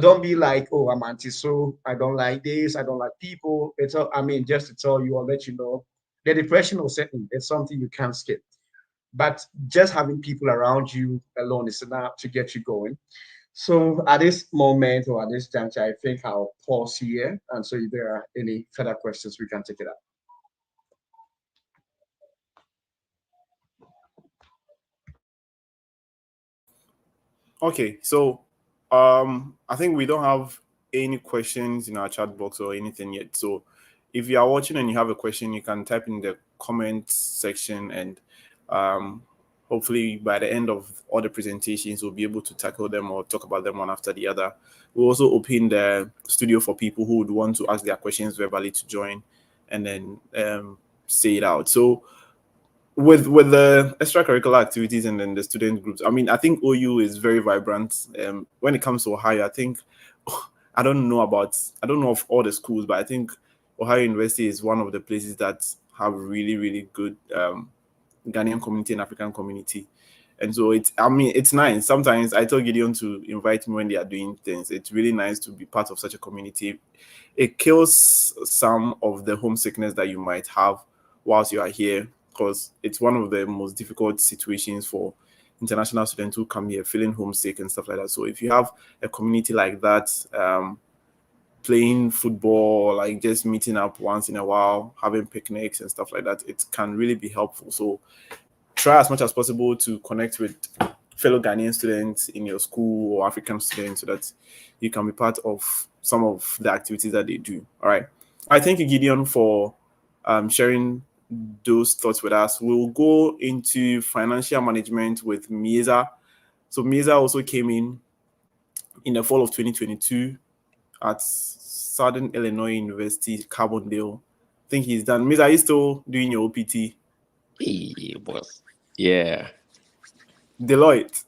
Don't be like, oh, I'm anti-so, I don't like this, I don't like people. It's all, I mean, just to tell you or let you know, the depression will set in. It's something you can't skip. But just having people around you alone is enough to get you going. So at this moment or at this juncture, I think I'll pause here. And so if there are any further questions, we can take it up. Okay, so I think we don't have any questions in our chat box or anything yet. So if you are watching and you have a question, you can type in the comments section, and hopefully by the end of all the presentations, we'll be able to tackle them or talk about them one after the other. We'll also open the studio for people who would want to ask their questions verbally to join and then say it out. So with the extracurricular activities and then the student groups, I mean, I think OU is very vibrant. When it comes to Ohio, I think I don't know of all the schools, but I think Ohio University is one of the places that have really, really good Ghanaian community and African community. And so it's nice. Sometimes I tell Gideon to invite me when they are doing things. It's really nice to be part of such a community. It kills some of the homesickness that you might have whilst you are here, because it's one of the most difficult situations for international students who come here feeling homesick and stuff like that. So if you have a community like that, playing football, like just meeting up once in a while, having picnics and stuff like that, it can really be helpful. So try as much as possible to connect with fellow Ghanaian students in your school or African students so that you can be part of some of the activities that they do. All right. I thank you, Gideon, for sharing those thoughts with us. We'll go into financial management with Mieza. So Mieza also came in the fall of 2022 at Southern Illinois University, Carbondale. I think he's done. Mieza, are you still doing your OPT? Hey, boss. Yeah. Deloitte.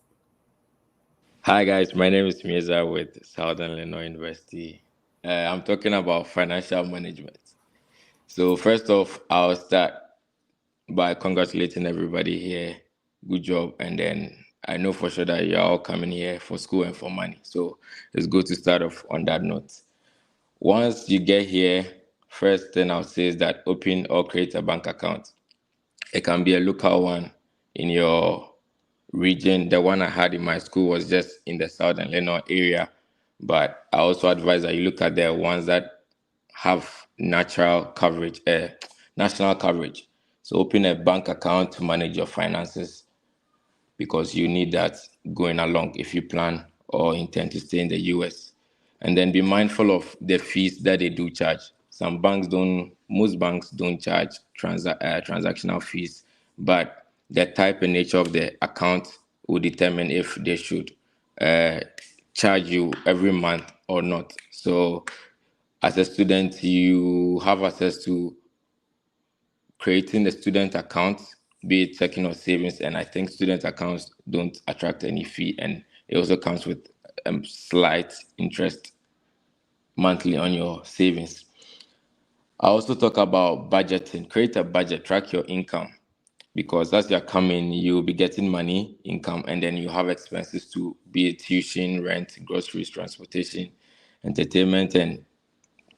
Hi, guys. My name is Mieza with Southern Illinois University. I'm talking about financial management. So first off, I'll start by congratulating everybody here. Good job. And then I know for sure that you're all coming here for school and for money. So it's good to start off on that note. Once you get here, first thing I'll say is that open or create a bank account. It can be a local one in your region. The one I had in my school was just in the Southern Illinois area. But I also advise that you look at the ones that have national coverage. So open a bank account to manage your finances because you need that going along if you plan or intend to stay in the US. And then be mindful of the fees that they do charge. Most banks don't charge transactional fees, but the type and nature of the account will determine if they should charge you every month or not. So as a student, you have access to creating a student account, be it checking or savings. And I think student accounts don't attract any fee. And it also comes with slight interest monthly on your savings. I also talk about budgeting. Create a budget, track your income. because as you're coming, you'll be getting money, income, and then you have expenses to be it tuition, rent, groceries, transportation, entertainment, and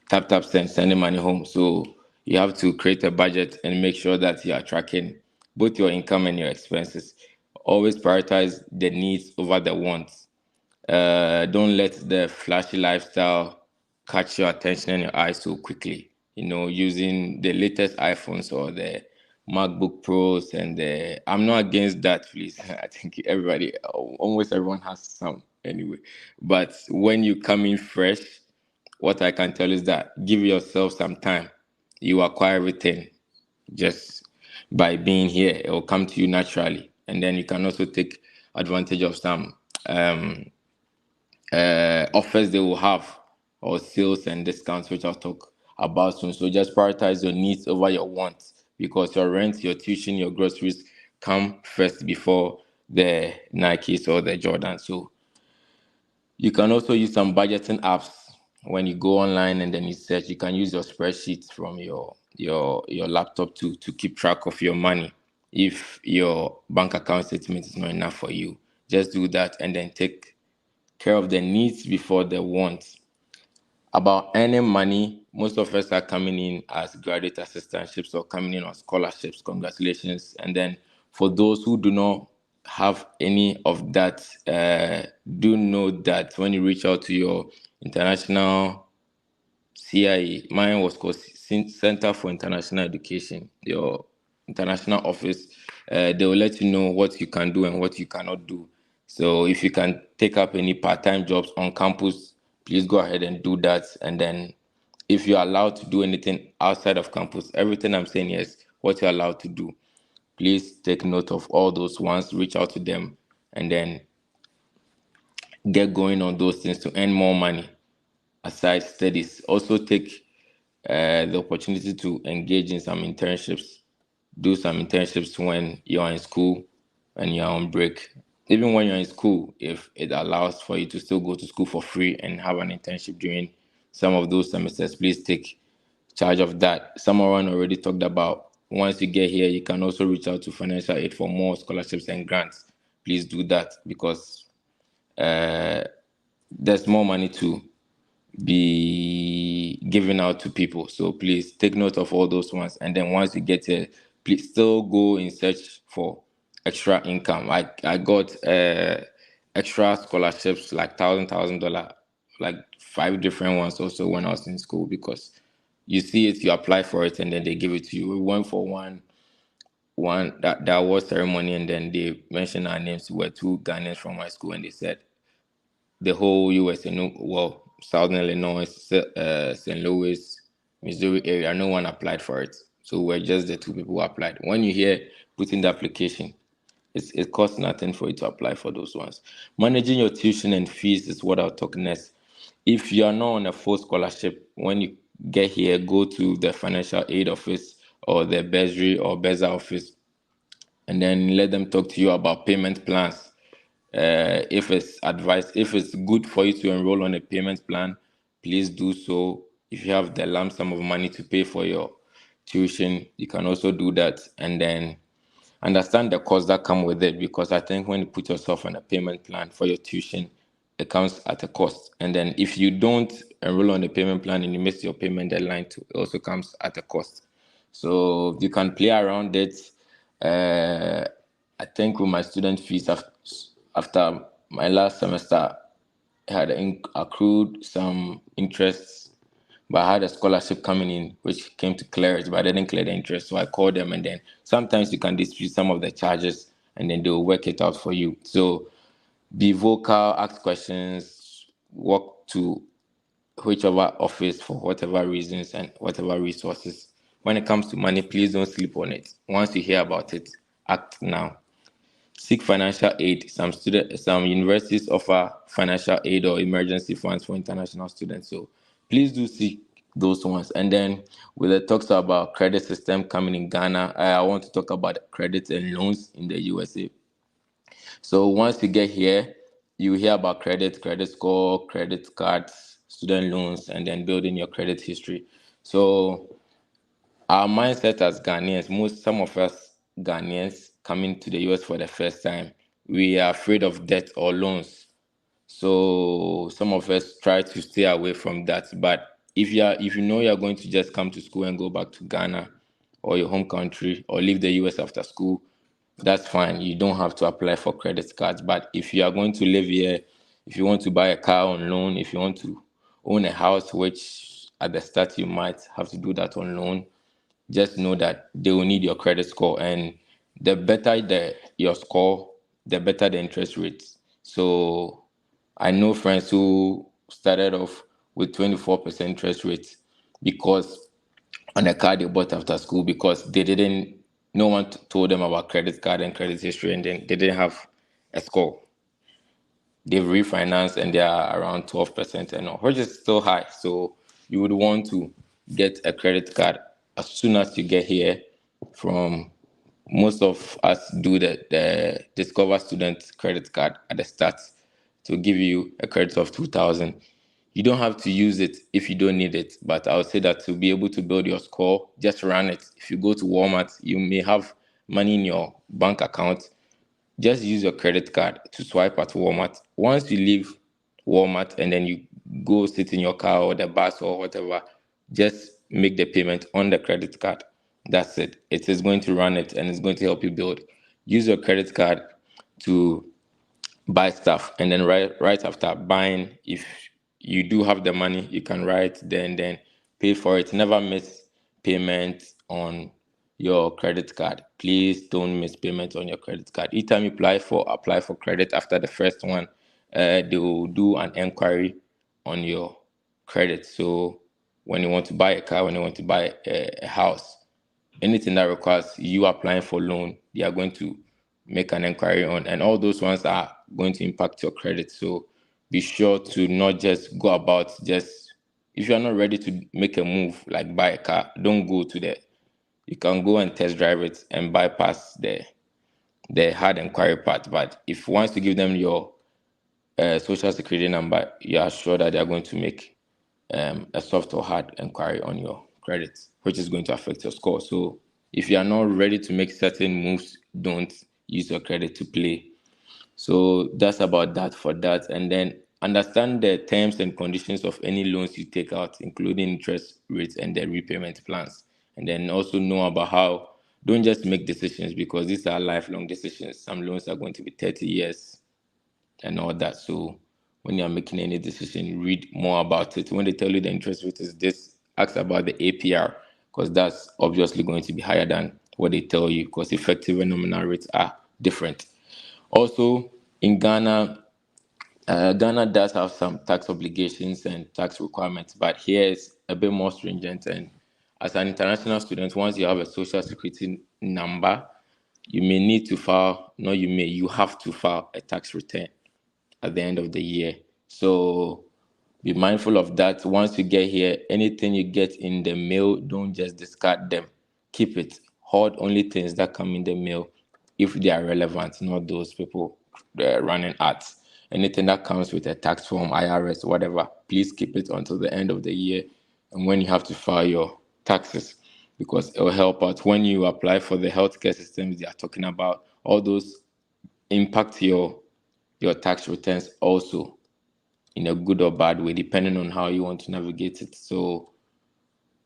tap sending money home. So you have to create a budget and make sure that you are tracking both your income and your expenses. Always prioritize the needs over the wants. Don't let the flashy lifestyle catch your attention and your eyes so quickly. Using the latest iPhones or the MacBook Pros, and I'm not against that, please. I think almost everyone has some anyway. But when you come in fresh, what I can tell is that give yourself some time. You acquire everything just by being here. It will come to you naturally. And then you can also take advantage of some offers they will have, or sales and discounts, which I'll talk about soon. So just prioritize your needs over your wants, because your rent, your tuition, your groceries come first before the Nikes or the Jordans. So you can also use some budgeting apps. When you go online and then you search, you can use your spreadsheets from your laptop to keep track of your money. If your bank account statement is not enough for you, just do that and then take care of the needs before the wants. About earning money, most of us are coming in as graduate assistantships or coming in on scholarships. Congratulations. And then for those who do not have any of that, do know that when you reach out to your international CIE, mine was called Center for International Education, your international office, they will let you know what you can do and what you cannot do. So if you can take up any part-time jobs on campus, please go ahead and do that. And then if you're allowed to do anything outside of campus, everything I'm saying is what you're allowed to do. Please take note of all those ones, reach out to them, and then get going on those things to earn more money aside studies. Also take the opportunity to engage in some internships. Do some internships when you're in school and you're on break. Even when you're in school, if it allows for you to still go to school for free and have an internship during some of those semesters, please take charge of that. Someone already talked about once you get here, you can also reach out to financial aid for more scholarships and grants. Please do that, because there's more money to be given out to people. So please take note of all those ones. And then once you get here, please still go in search for extra income. I got extra scholarships, like $1,000, like 5 different ones also when I was in school, because you see it, you apply for it, and then they give it to you. We went for one that award ceremony, and then they mentioned our names. We were 2 Ghanaians from my school, and they said the whole US, Southern Illinois, St. Louis, Missouri area, no one applied for it. So we're just the 2 people who applied. When you hear putting the application, it costs nothing for you to apply for those ones. Managing your tuition and fees is what I'll talk next. If you are not on a full scholarship, when you get here, go to the financial aid office or the bursary or BESA office, and then let them talk to you about payment plans. If it's good for you to enroll on a payment plan, please do so. If you have the lump sum of money to pay for your tuition, you can also do that. And then understand the costs that come with it, because I think when you put yourself on a payment plan for your tuition, it comes at a cost. And then if you don't enroll on the payment plan and you miss your payment deadline too, it also comes at a cost. So you can play around it. I think with my student fees, after my last semester, I had accrued some interest, but I had a scholarship coming in which came to clear it, but I didn't clear the interest. So I called them, and then sometimes you can dispute some of the charges, and then they'll work it out for you. So be vocal, ask questions, walk to whichever office for whatever reasons and whatever resources. When it comes to money, please don't sleep on it. Once you hear about it, act now. Seek financial aid. Some universities offer financial aid or emergency funds for international students. So please do seek those ones. And then with the talks about credit system coming in Ghana, I want to talk about credit and loans in the USA. So once you get here, you hear about credit score, credit cards, student loans, and then building your credit history. So our mindset as Ghanaians, some of us Ghanaians coming to the US for the first time, we are afraid of debt or loans. So some of us try to stay away from that. But if you know you're going to just come to school and go back to Ghana or your home country or leave the US after school, that's fine. You don't have to apply for credit cards. But if you are going to live here, if you want to buy a car on loan, if you want to own a house, which at the start you might have to do that on loan, just know that they will need your credit score. And the better your score, the better the interest rates. So I know friends who started off with 24% interest rates because on a car they bought after school because no one told them about credit card and credit history, and then they didn't have a score. They've refinanced and they are around 12% and all, which is still high. So you would want to get a credit card as soon as you get here. From most of us do the Discover Student credit card at the start to give you a credit of 2,000. You don't have to use it if you don't need it, but I would say that to be able to build your score, just run it. If you go to Walmart, you may have money in your bank account. Just use your credit card to swipe at Walmart. Once you leave Walmart and then you go sit in your car or the bus or whatever, just make the payment on the credit card. That's it. It is going to run it and it's going to help you build. Use your credit card to buy stuff, and then right after buying, if you do have the money, you can then pay for it. Never miss payment on your credit card. Please don't miss payment on your credit card. Each time you apply for credit after the first one, they will do an inquiry on your credit. So when you want to buy a car, when you want to buy a house, anything that requires you applying for loan, they are going to make an inquiry on, and all those ones are going to impact your credit. So be sure to not just go about if you're not ready to make a move like buy a car, don't go to the. You can go and test drive it and bypass the hard inquiry part. But if once you give them your social security number, you are sure that they are going to make a soft or hard inquiry on your credit, which is going to affect your score. So if you are not ready to make certain moves, don't use your credit to play. So that's about that for that. And then understand the terms and conditions of any loans you take out, including interest rates and the repayment plans. And then also know about don't just make decisions, because these are lifelong decisions. Some loans are going to be 30 years and all that. So when you're making any decision, read more about it. When they tell you the interest rate is this, ask about the APR, because that's obviously going to be higher than what they tell you, because effective and nominal rates are different. Also, in Ghana, Ghana does have some tax obligations and tax requirements, but here is a bit more stringent. And as an international student, once you have a social security number, you have to file a tax return at the end of the year. So be mindful of that. Once you get here, anything you get in the mail, don't just discard them. Keep it. Hold only things that come in the mail if they are relevant, not those people running ads. Anything that comes with a tax form, IRS, whatever, please keep it until the end of the year and when you have to file your taxes, because it will help out when you apply for the healthcare systems they are talking about. All those impact your tax returns also in a good or bad way, depending on how you want to navigate it. So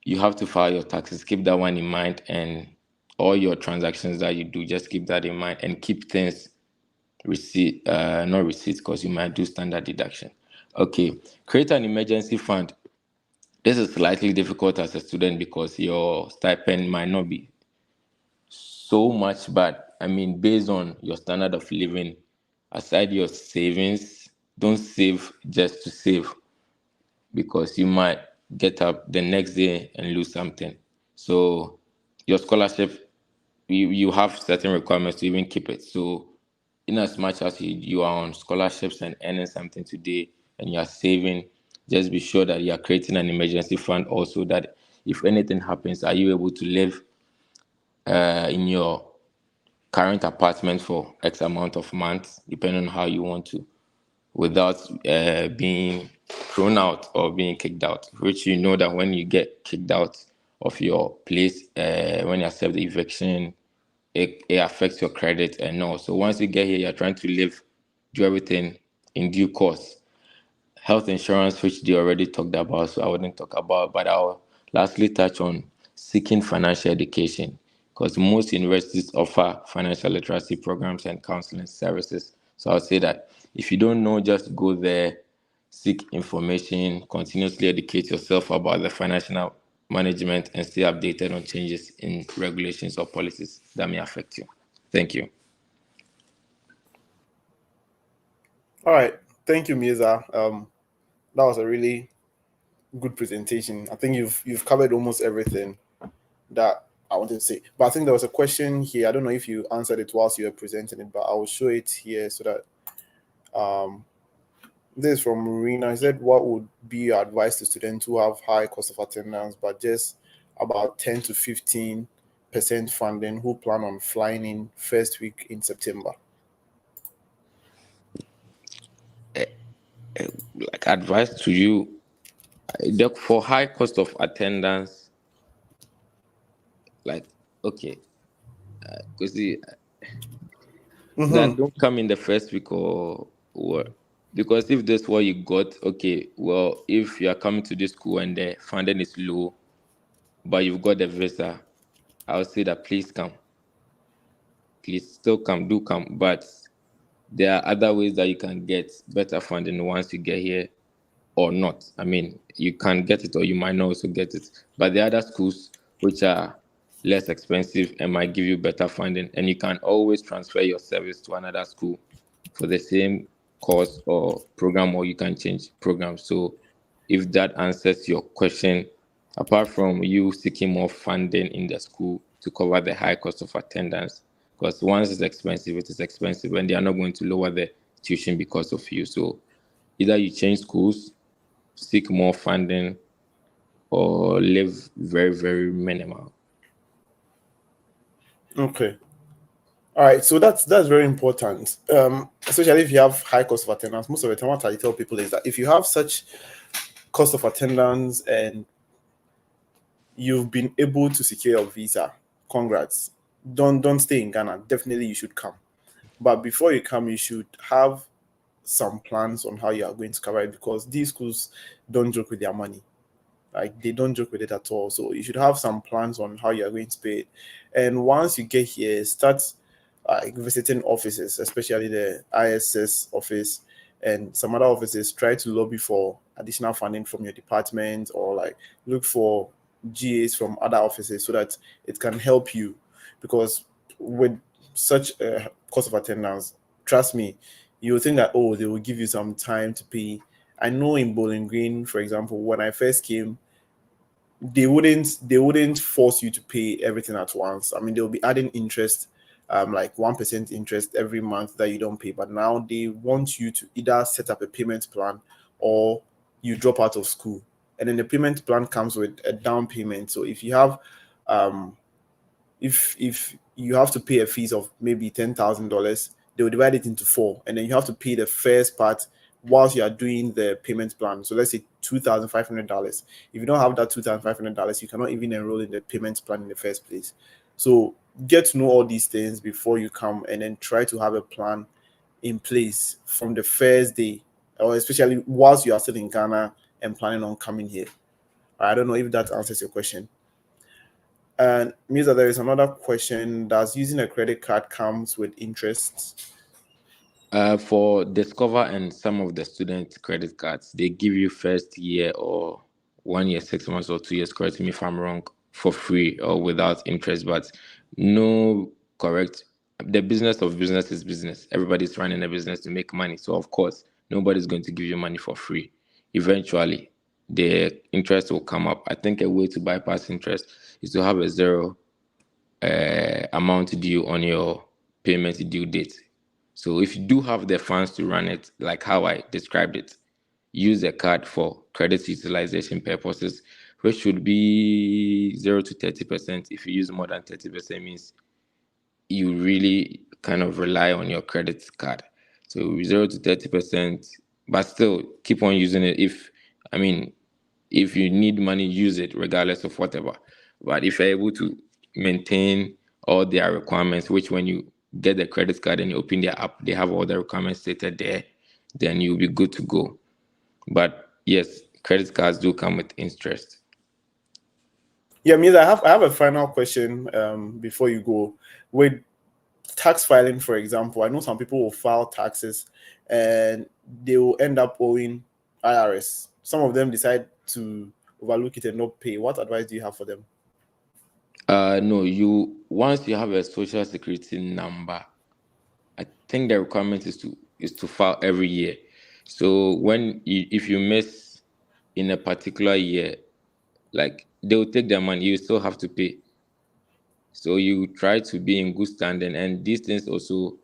you have to file your taxes. Keep that one in mind, and all your transactions that you do, just keep that in mind and keep things not receipts, because you might do standard deduction. Okay, create an emergency fund. This is slightly difficult as a student because your stipend might not be so much, but I mean, based on your standard of living, aside your savings, don't save just to save, because you might get up the next day and lose something. So your scholarship, you have certain requirements to even keep it. So in as much as you are on scholarships and earning something today and you are saving, just be sure that you are creating an emergency fund also, that if anything happens, are you able to live in your current apartment for X amount of months, depending on how you want to, without being thrown out or being kicked out, which you know that when you get kicked out of your place, when you accept the eviction it affects your credit and all. So once you get here, you're trying to do everything in due course. Health insurance, which they already talked about, so I wouldn't talk about, but I'll lastly touch on seeking financial education, because most universities offer financial literacy programs and counseling services. So I'll say that if you don't know, just go there, seek information, continuously educate yourself about the financial management, and stay updated on changes in regulations or policies that may affect you. Thank you. All right. Thank you, Mirza. That was a really good presentation. I think you've covered almost everything that I wanted to say. But I think there was a question here. I don't know if you answered it whilst you were presenting it, but I will show it here so that this is from Marina. I said, what would be your advice to students who have high cost of attendance, but just about 10 to 15% funding, who plan on flying in first week in September? Like advice to you, for high cost of attendance, like, okay, because that don't come in the first week or what? Because if that's what you got, okay, well, if you are coming to this school and the funding is low, but you've got the visa, I would say that please come. Please still come, do come. But there are other ways that you can get better funding once you get here or not. I mean, you can get it or you might not also get it. But there are other schools which are less expensive and might give you better funding. And you can always transfer your service to another school for the same course or program, or you can change programs. So if that answers your question, apart from you seeking more funding in the school to cover the high cost of attendance, because once it's expensive, it is expensive, and they are not going to lower the tuition because of you. So either you change schools, seek more funding, or live very, very minimal. Okay. All right, so that's very important, especially if you have high cost of attendance. Most of the time, what I tell people is that if you have such cost of attendance and you've been able to secure your visa, congrats. Don't stay in Ghana. Definitely, you should come. But before you come, you should have some plans on how you are going to cover it, because these schools don't joke with their money. Like, they don't joke with it at all. So you should have some plans on how you are going to pay it. And once you get here, start visiting offices, especially the ISS office and some other offices. Try to lobby for additional funding from your department, or like look for GAs from other offices so that it can help you. Because with such a cost of attendance, trust me, you will think that, oh, they will give you some time to pay. I know in Bowling Green, for example, when I first came, they wouldn't force you to pay everything at once. I mean, they'll be adding interest, like 1% interest every month that you don't pay. But now they want you to either set up a payment plan or you drop out of school. And then the payment plan comes with a down payment. So if you have if you have to pay a fees of maybe $10,000, they will divide it into 4, and then you have to pay the first part whilst you are doing the payment plan. So let's say $2,500. If you don't have that $2,500, you cannot even enroll in the payment plan in the first place. So get to know all these things before you come, and then try to have a plan in place from the first day, or especially whilst you are still in Ghana and planning on coming here. I don't know if that answers your question. And Mirza, there is another question. Does using a credit card comes with interest? For Discover and some of the student credit cards, they give you first year or 1 year, 6 months, or 2 years, correct me if I'm wrong, for free or without interest. But no, correct. The business of business is business. Everybody's running a business to make money. So of course, nobody's going to give you money for free. Eventually, the interest will come up. I think a way to bypass interest is to have a zero amount due on your payment due date. So if you do have the funds to run it, like how I described it, use a card for credit utilization purposes, which should be 0 to 30%. If you use more than 30%, means you really kind of rely on your credit card. So 0 to 30%, but still keep on using it. If you need money, use it regardless of whatever. But if you're able to maintain all their requirements, which when you get the credit card and you open their app, they have all the requirements stated there, then you'll be good to go. But yes, credit cards do come with interest. Yeah, Ms. I have a final question before you go. With tax filing, for example, I know some people will file taxes and they will end up owing IRS. Some of them decide to overlook it and not pay. What advice do you have for them? No, once you have a social security number, I think the requirement is to file every year. So if you miss in a particular year, like they will take their money, you still have to pay. So you try to be in good standing, and these things also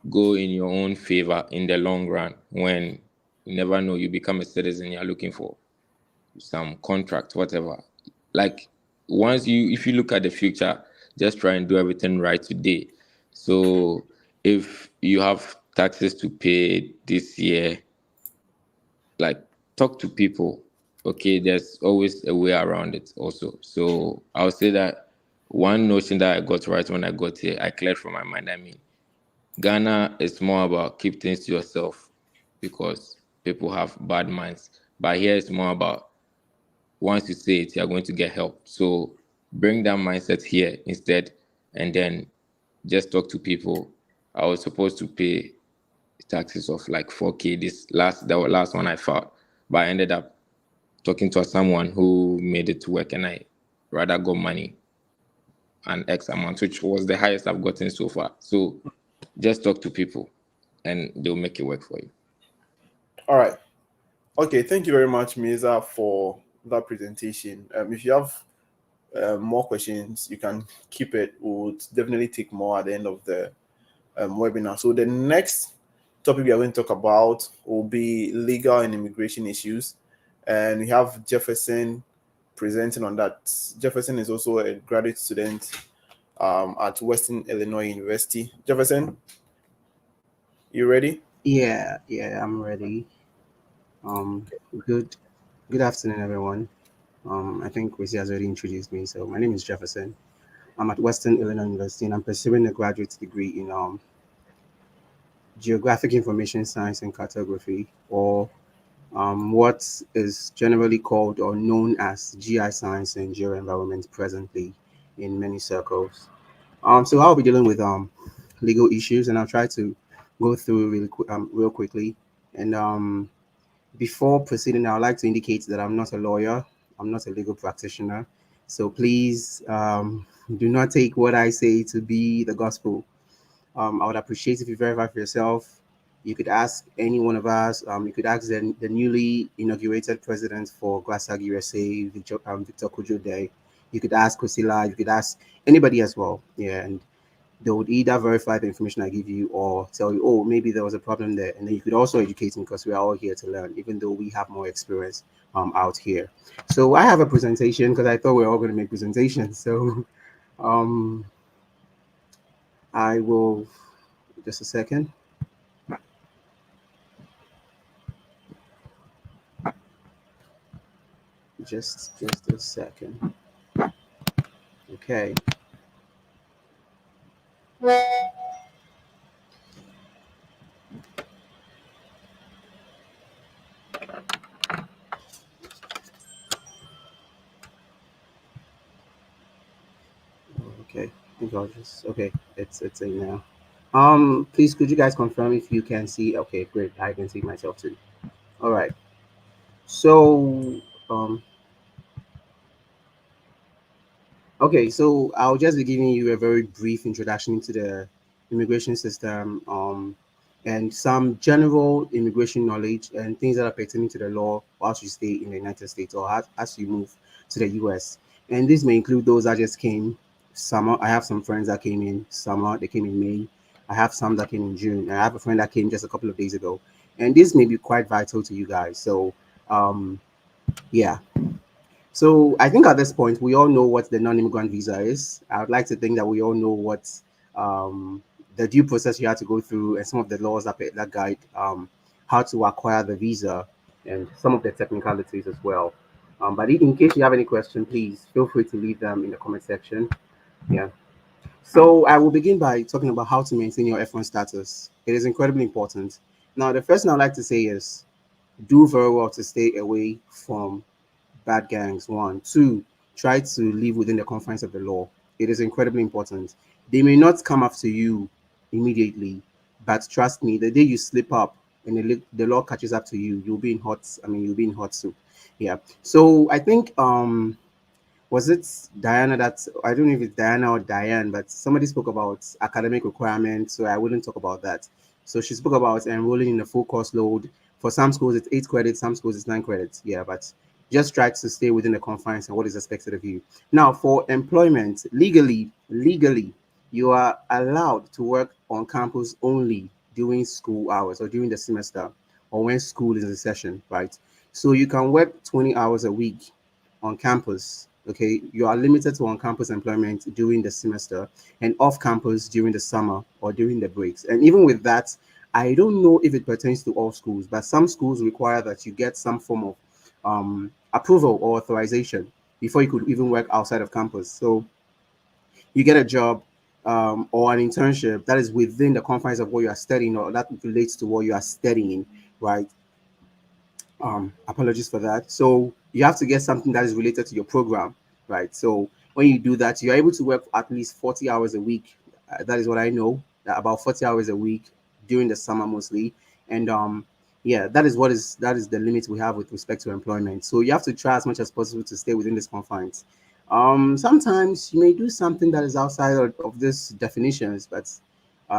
go in your own favor in the long run. When you never know, you become a citizen, you're looking for some contract, whatever. Like if you look at the future, just try and do everything right today. So if you have taxes to pay this year, like talk to people. Okay, there's always a way around it also. So I'll say that one notion that I got right when I got here, I cleared from my mind. I mean, Ghana is more about keep things to yourself because people have bad minds. But here it's more about once you say it, you're going to get help. So bring that mindset here instead, and then just talk to people. I was supposed to pay taxes of like 4K the last one I filed, but I ended up talking to someone who made it to work, and I rather got money, an X amount, which was the highest I've gotten so far. So just talk to people and they'll make it work for you. All right. Okay, thank you very much, Meza, for that presentation. If you have more questions, you can keep it. We'll definitely take more at the end of the webinar. So the next topic we are going to talk about will be legal and immigration issues. And we have Jefferson presenting on that. Jefferson is also a graduate student at Western Illinois University. Jefferson, you ready? Yeah, I'm ready. Good afternoon, everyone. I think Kwesi has already introduced me. So my name is Jefferson. I'm at Western Illinois University, and I'm pursuing a graduate degree in Geographic Information Science and Cartography, or what is generally called or known as GI Science and Geoenvironment presently in many circles. So I'll be dealing with legal issues, and I'll try to go through real quickly. And before proceeding, I would like to indicate that I'm not a lawyer. I'm not a legal practitioner. So please do not take what I say to be the gospel. I would appreciate if you verify for yourself. You could ask any one of us. You could ask the newly inaugurated president for GRASAG USA, Victor Kojo Day. You could ask Kosila. You could ask anybody as well. Yeah, and they would either verify the information I give you or tell you, oh, maybe there was a problem there. And then you could also educate me because we are all here to learn, even though we have more experience out here. So I have a presentation because I thought we were all going to make presentations. So I will, just a second. Just a second. Okay. Okay, I think I'll just, okay, it's in now. Please, could you guys confirm if you can see? Okay, great, I can see myself too. All right. So, okay, so I'll just be giving you a very brief introduction into the immigration system, and some general immigration knowledge and things that are pertaining to the law whilst you stay in the United States or as you move to the US. And this may include those that just came summer. I have some friends that came in summer, they came in May. I have some that came in June. I have a friend that came just a couple of days ago. And this may be quite vital to you guys. So, yeah. So I think at this point, we all know what the non-immigrant visa is. I would like to think that we all know what the due process you have to go through and some of the laws that guide how to acquire the visa and some of the technicalities as well. But in case you have any question, please feel free to leave them in the comment section. Yeah. So I will begin by talking about how to maintain your F1 status. It is incredibly important. Now, the first thing I'd like to say is do very well to stay away from bad gangs. One, two, try to live within the confines of the law. It is incredibly important. They may not come after you immediately, but trust me, the day you slip up and the law catches up to you, you'll be in hot. I mean, you'll be in hot soup. Yeah. So I think was it Diana that I don't know if it's Diana or Diane, but somebody spoke about academic requirements, so I wouldn't talk about that. So she spoke about enrolling in a full course load. For some schools, it's 8 credits, some schools it's 9 credits. Yeah, but just try to stay within the confines and what is expected of you. Now, for employment, legally, you are allowed to work on campus only during school hours or during the semester or when school is in session, right? So you can work 20 hours a week on campus. Okay, you are limited to on-campus employment during the semester and off-campus during the summer or during the breaks. And even with that, I don't know if it pertains to all schools, but some schools require that you get some form of approval or authorization before you could even work outside of campus. So you get a job or an internship that is within the confines of what you are studying or that relates to what you are studying, right? Apologies for that. So you have to get something that is related to your program, right? So when you do that, you're able to work at least 40 hours a week. That is what I know, about 40 hours a week during the summer mostly. And yeah, that is the limit we have with respect to employment. So you have to try as much as possible to stay within these confines. Sometimes you may do something that is outside of these definitions, but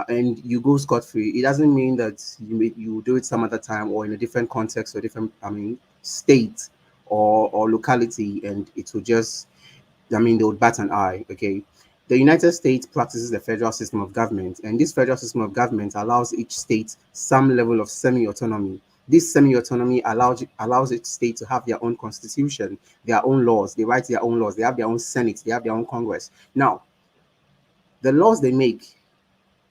and you go scot free. It doesn't mean that you do it some other time or in a different context or different, I mean, state or locality, and it will just, I mean, they would bat an eye. Okay. The United States practices the federal system of government, and this federal system of government allows each state some level of semi-autonomy. This semi-autonomy allows each state to have their own constitution, their own laws. They write their own laws. They have their own Senate. They have their own Congress. Now, the laws they make,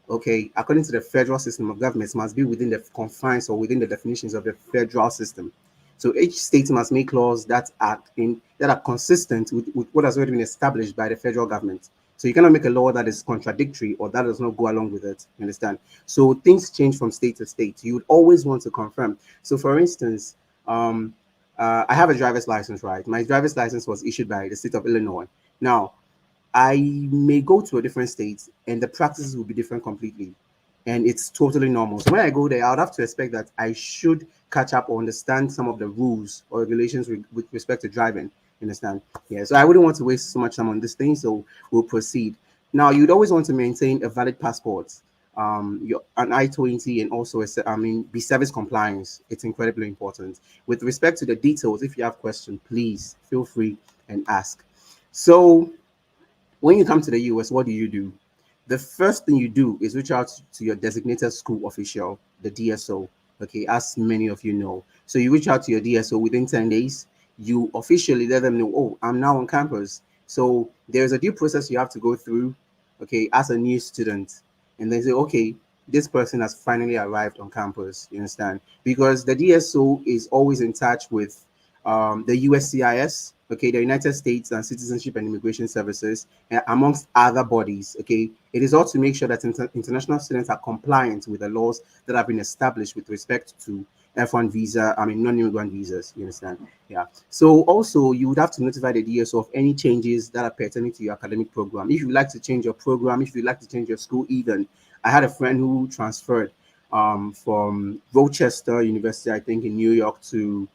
okay, according to the federal system of governments, must be within the confines or within the definitions of the federal system. So each state must make laws that are consistent with what has already been established by the federal government. So you cannot make a law that is contradictory or that does not go along with it. You understand? So things change from state to state. You would always want to confirm. So for instance, I have a driver's license, right? My driver's license was issued by the state of Illinois. Now, I may go to a different state and the practices will be different completely. And it's totally normal. So when I go there, I would have to expect that I should catch up or understand some of the rules or regulations with respect to driving. You understand? Yeah. So I wouldn't want to waste so much time on this thing. So we'll proceed. Now, you'd always want to maintain a valid passport, an I-20, and also, be service compliance. It's incredibly important. With respect to the details, if you have questions, please feel free and ask. So when you come to the US, what do? The first thing you do is reach out to your designated school official, the DSO, okay, as many of you know. So you reach out to your DSO within 10 days, you officially let them know, oh, I'm now on campus. So there's a due process you have to go through, okay, as a new student. And they say, okay, this person has finally arrived on campus, you understand? Because the DSO is always in touch with the USCIS, okay, the United States and Citizenship and Immigration Services, amongst other bodies, okay. It is all to make sure that international students are compliant with the laws that have been established with respect to F1 visa, non-immigrant visas, you understand? Yeah. So also, you would have to notify the DSO of any changes that are pertaining to your academic program. If you'd like to change your program, if you'd like to change your school even. I had a friend who transferred from Rochester University, I think, in New York to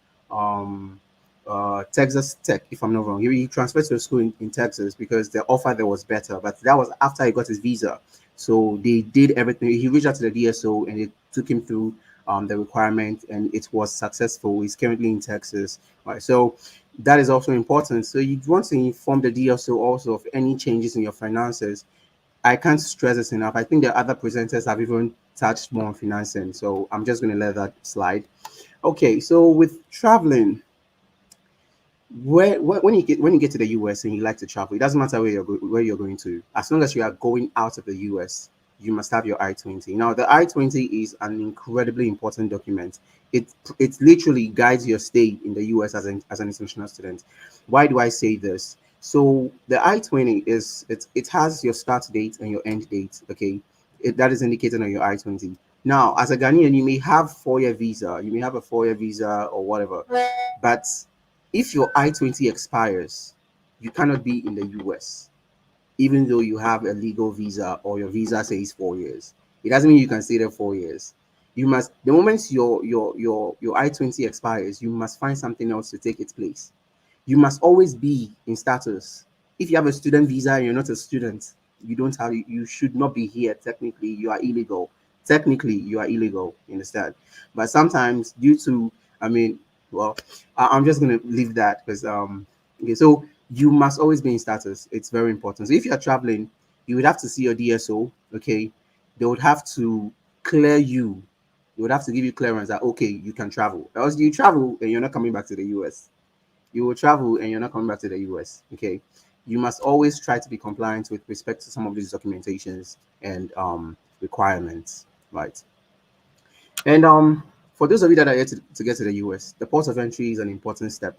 Texas Tech, if I'm not wrong. He transferred to a school in Texas because the offer there was better, but that was after he got his visa. So they did everything. He reached out to the DSO and it took him through the requirement, and it was successful. He's currently in Texas, right? So that is also important. So you want to inform the DSO also of any changes in your finances. I can't stress this enough. I think the other presenters have even touched more on financing, so I'm just going to let that slide. Okay, so with traveling, when you get to the US and you like to travel, it doesn't matter where you're going to. As long as you are going out of the US, you must have your I-20. Now, the I-20 is an incredibly important document. It literally guides your stay in the US as an international student. Why do I say this? So the I-20 it has your start date and your end date. Okay, that is indicated on your I-20. Now, as a Ghanaian, you may have 4-year visa, you may have a 4-year visa or whatever, but if your I-20 expires, you cannot be in the US, even though you have a legal visa or your visa says 4 years. It doesn't mean you can stay there 4 years. You must, the moment your I-20 expires, you must find something else to take its place. You must always be in status. If you have a student visa and you're not a student, you should not be here. Technically, you are illegal. Technically, you are illegal. You understand? But sometimes, due to, I mean, well, I'm just gonna leave that because okay. So you must always be in status. It's very important. So if you're traveling, you would have to see your DSO. Okay, they would have to clear you. They would have to give you clearance that okay, you can travel. Else you travel and you're not coming back to the US. You will travel and you're not coming back to the US. Okay, you must always try to be compliant with respect to some of these documentations and requirements, right? And for those of you that are here to get to the US, the port of entry is an important step.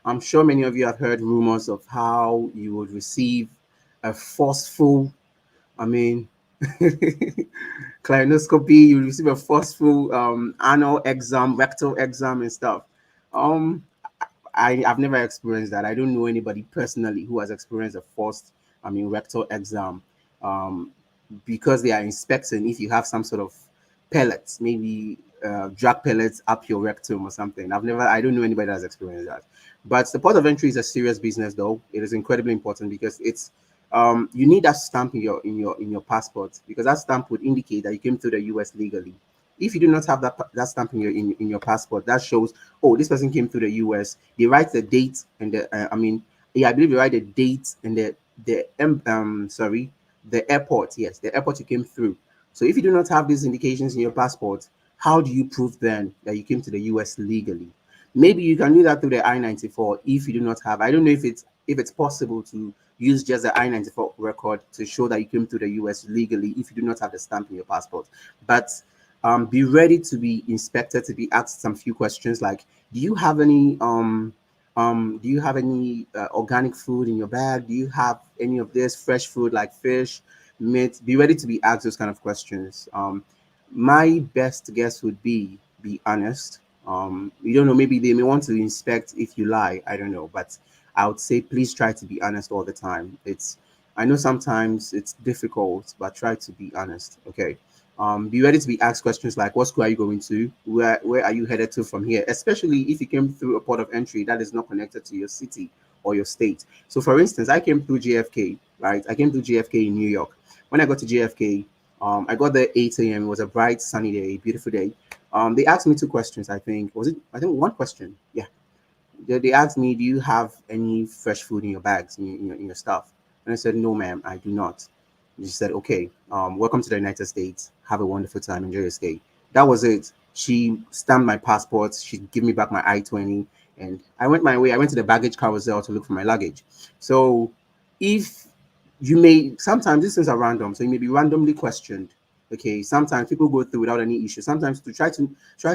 I'm sure many of you have heard rumors of how you would receive a forceful, I mean, clinoscopy, you receive a forceful anal exam, rectal exam, and stuff. Um, I've never experienced that. I don't know anybody personally who has experienced a forced, I mean, rectal exam, um, because they are inspecting if you have some sort of pellets, maybe drug pellets up your rectum or something. I don't know anybody that has experienced that. But the port of entry is a serious business, though. It is incredibly important because it's you need that stamp in your passport because that stamp would indicate that you came to the US legally. If you do not have that stamp in your passport, that shows, oh, this person came to the US. They write the date and the I mean, yeah, I believe they write the date and the airport. Yes, the airport you came through. So if you do not have these indications in your passport, how do you prove then that you came to the US legally? Maybe you can do that through the I-94 if you do not have. I don't know if it's possible to use just the I-94 record to show that you came to the US legally if you do not have the stamp in your passport. But be ready to be inspected, to be asked some few questions like, do you have any organic food in your bag? Do you have any of this fresh food like fish, meat? Be ready to be asked those kind of questions. My best guess would be honest. You don't know, maybe they may want to inspect if you lie. I don't know, but I would say please try to be honest all the time. I know sometimes it's difficult, but try to be honest. Okay. Be ready to be asked questions like, what school are you going to? Where are you headed to from here? Especially if you came through a port of entry that is not connected to your city or your state. So, for instance, I came through JFK, right? I came through JFK in New York. When I got to JFK, I got there 8 a.m. It was a bright, sunny day, beautiful day. They asked me two questions. I think one question. Yeah, they asked me, do you have any fresh food in your bags, in your stuff? And I said, no, ma'am, I do not. She said, okay, welcome to the United States. Have a wonderful time. Enjoy your stay. That was it. She stamped my passport. She gave me back my I-20, and I went my way. I went to the baggage carousel to look for my luggage. So if sometimes these things are random, so you may be randomly questioned. Okay, sometimes people go through without any issue. Sometimes to try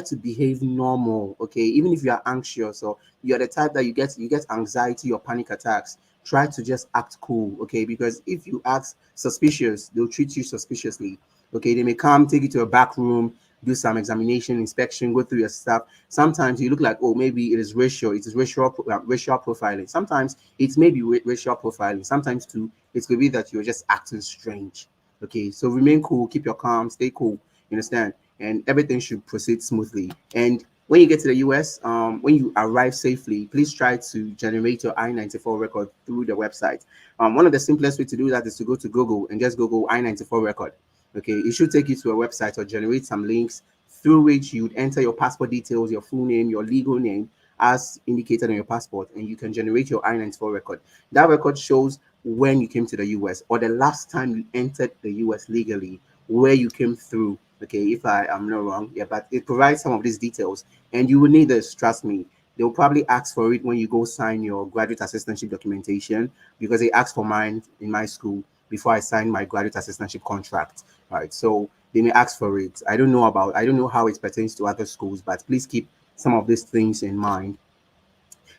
to behave normal. Okay, even if you are anxious or you're the type that you get anxiety or panic attacks, try to just act cool. Okay, because if you act suspicious, they'll treat you suspiciously. Okay, they may come, take you to a back room, do some examination, inspection, go through your stuff. Sometimes you look like, oh, maybe it is racial profiling. Sometimes it's maybe racial profiling. Sometimes too, it could be that you're just acting strange. Okay, so remain cool, keep your calm, stay cool. You understand? And everything should proceed smoothly. And when you get to the US, when you arrive safely, please try to generate your I-94 record through the website. One of the simplest way to do that is to go to Google and just Google I-94 record. Okay, it should take you to a website or generate some links through which you would enter your passport details, your full name, your legal name, as indicated on your passport, and you can generate your I-94 record. That record shows when you came to the US or the last time you entered the US legally, where you came through. Okay, if I am not wrong, yeah, but it provides some of these details, and you will need this. Trust me. They'll probably ask for it when you go sign your graduate assistantship documentation, because they asked for mine in my school before I signed my graduate assistantship contract. Right, so they may ask for it. I don't know how it pertains to other schools, but please keep some of these things in mind.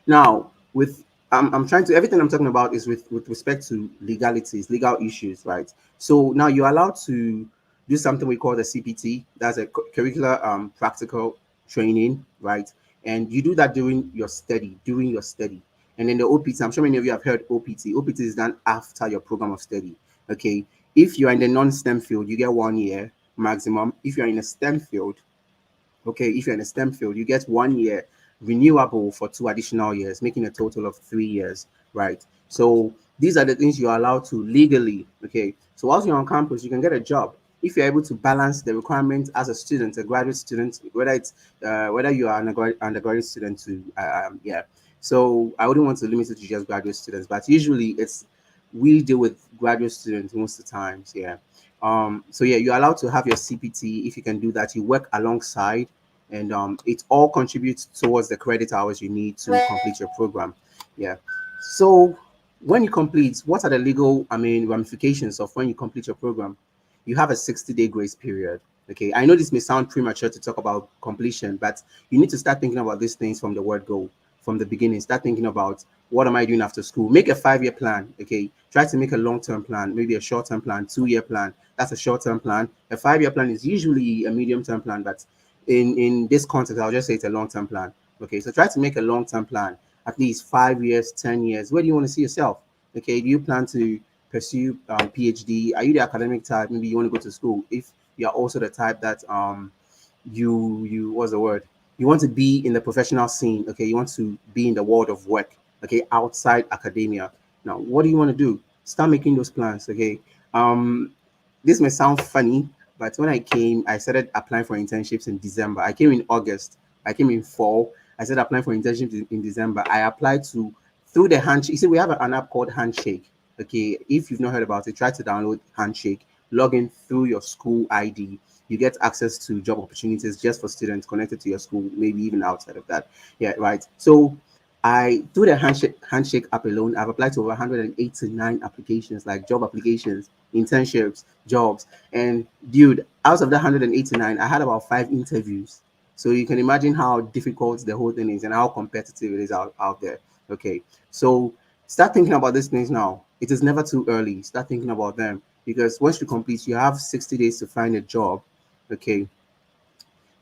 Now, with I'm trying to, everything I'm talking about is with respect to legalities, legal issues, right? So now you're allowed to do something we call the CPT. That's a curricular practical training, right? And you do that during your study, And then the OPT, I'm sure many of you have heard OPT. OPT is done after your program of study. Okay. If you're in the non-STEM field, you get 1 year maximum. If you're in a STEM field, okay, if you're in a STEM field, you get 1 year renewable for 2 additional years, making a total of 3 years, right? So these are the things you're allowed to legally, okay? So whilst you're on campus, you can get a job if you're able to balance the requirements as a student, a graduate student, whether you are an undergraduate student to yeah. So I wouldn't want to limit it to just graduate students, but usually we deal with graduate students most of the times, yeah. So yeah, you're allowed to have your CPT. If you can do that, you work alongside, and it all contributes towards the credit hours you need to complete your program. Yeah. So when you complete, what are the legal, ramifications of when you complete your program? You have a 60-day grace period. Okay. I know this may sound premature to talk about completion, but you need to start thinking about these things from the word go, from the beginning. Start thinking about, what am I doing after school? Make a 5-year plan. Okay. Try to make a long-term plan, maybe a short-term plan, 2-year plan. That's a short-term plan. A 5-year plan is usually a medium-term plan, but in this context, I'll just say it's a long-term plan. Okay, so try to make a long-term plan, at least 5 years, 10 years. Where do you want to see yourself? Okay, do you plan to pursue PhD? Are you the academic type? Maybe you want to go to school. If you are also the type that you what's the word? You want to be in the professional scene. Okay, you want to be in the world of work. Okay, outside academia. Now, what do you want to do? Start making those plans. Okay, this may sound funny, but when I came, I started applying for internships in December. I came in August. I came in fall. I started applying for internships in December. I applied through the Handshake. You see, we have an app called Handshake. Okay, if you've not heard about it, try to download Handshake. Log in through your school ID. You get access to job opportunities just for students connected to your school, maybe even outside of that. Yeah, right. So through the handshake app alone, I've applied to over 189 applications, like job applications, internships, jobs. And dude, out of the 189, I had about 5 interviews. So you can imagine how difficult the whole thing is and how competitive it is out there. Okay. So start thinking about these things now. It is never too early. Start thinking about them, because once you complete, you have 60 days to find a job. Okay.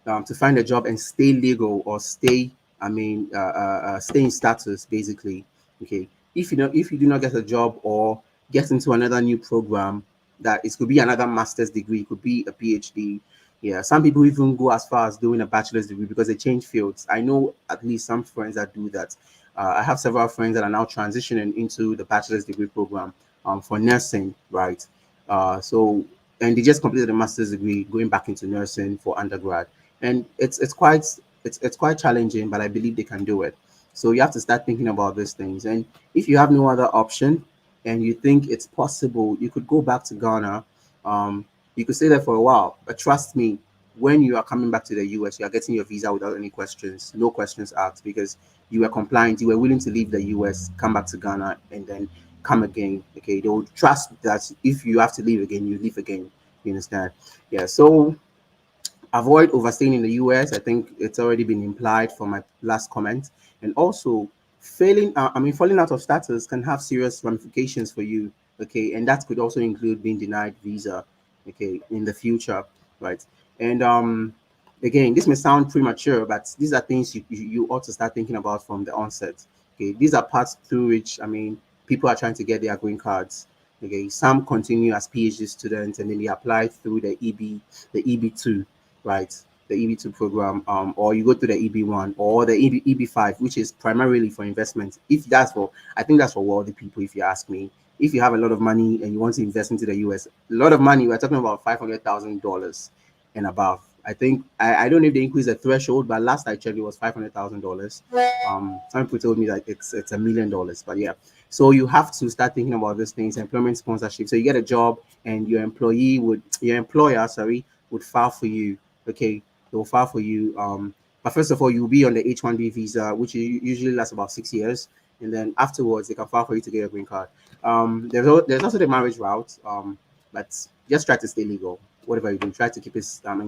To find a job and stay legal, or stay in status, basically. Okay. If you do not get a job or get into another new program, that it could be another master's degree, it could be a PhD. Yeah, some people even go as far as doing a bachelor's degree because they change fields. I know at least some friends that do that. I have several friends that are now transitioning into the bachelor's degree program for nursing, right? And they just completed a master's degree, going back into nursing for undergrad, and it's quite challenging, but I believe they can do it. So you have to start thinking about these things, and if you have no other option and you think it's possible, you could go back to Ghana. You could stay there for a while, but trust me, when you are coming back to the US, you are getting your visa without any questions, no questions asked, because you were compliant, you were willing to leave the US, come back to Ghana, and then come again. Okay, they will trust that if you have to leave again, you leave again. You understand? Yeah. So avoid overstaying in the US. I think it's already been implied from my last comment. And also, falling out of status can have serious ramifications for you. Okay, and that could also include being denied visa. Okay, in the future, right? And again, this may sound premature, but these are things you ought to start thinking about from the onset. Okay, these are parts through which people are trying to get their green cards. Okay, some continue as PhD students and then they apply through the EB2, right? The EB2 program, or you go to the EB1 or the EB5, which is primarily for investment. I think that's for wealthy people, if you ask me. If you have a lot of money and you want to invest into the US, a lot of money, we're talking about $500,000 and above. I think I don't know if they increase the threshold, but last I checked, it was $500,000. Some people told me that it's $1 million, but yeah. So you have to start thinking about these things, employment sponsorship. So you get a job and your employer would file for you. Okay, they'll file for you. But first of all, you'll be on the H-1B visa, which usually lasts about 6 years, and then afterwards they can file for you to get a green card. There's also the marriage route, but just try to stay legal. Whatever you do, try to keep it